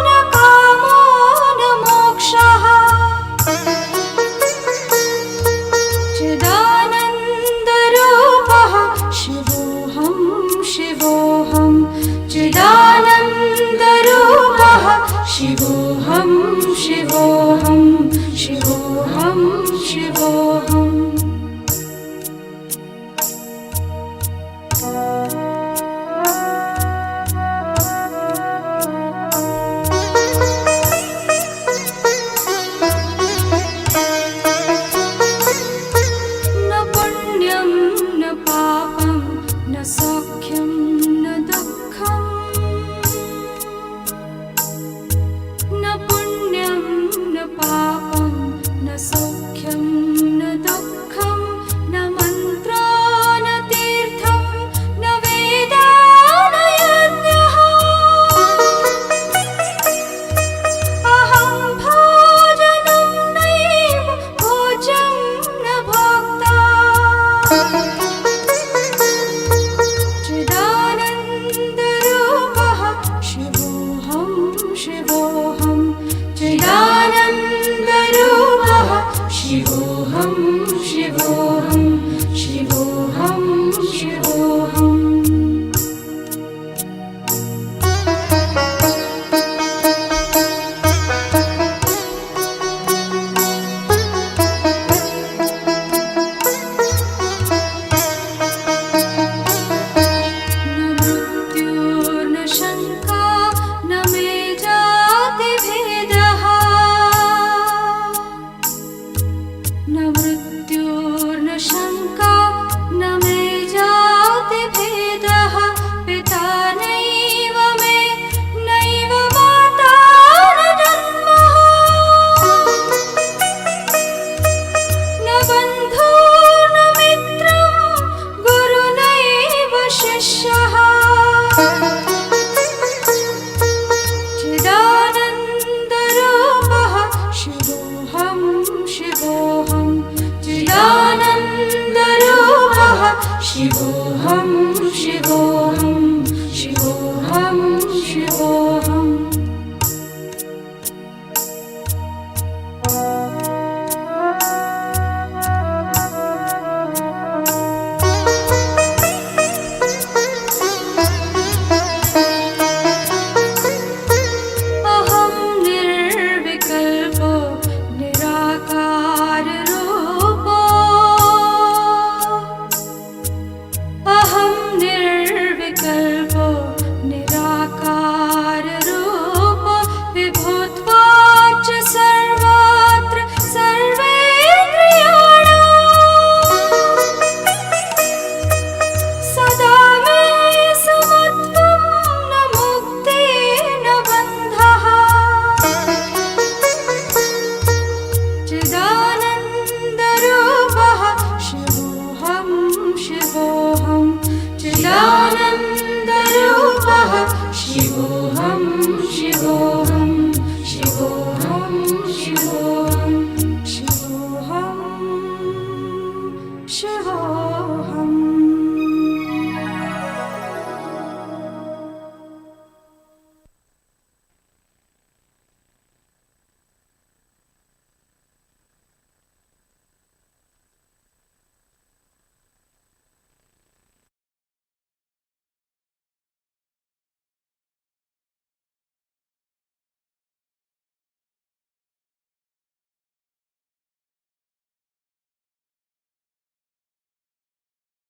न कामो न मोक्षः चिदानन्दरूपः शिवोऽहं शिवोऽहं चिदानन्दरूपः शिवोऽहं शिवोऽहं शिवोऽहं शिवोऽहम् न पुण्यं न पापं न सौख्यं न दुःखम् न शिवोऽहं शिवोऽहम्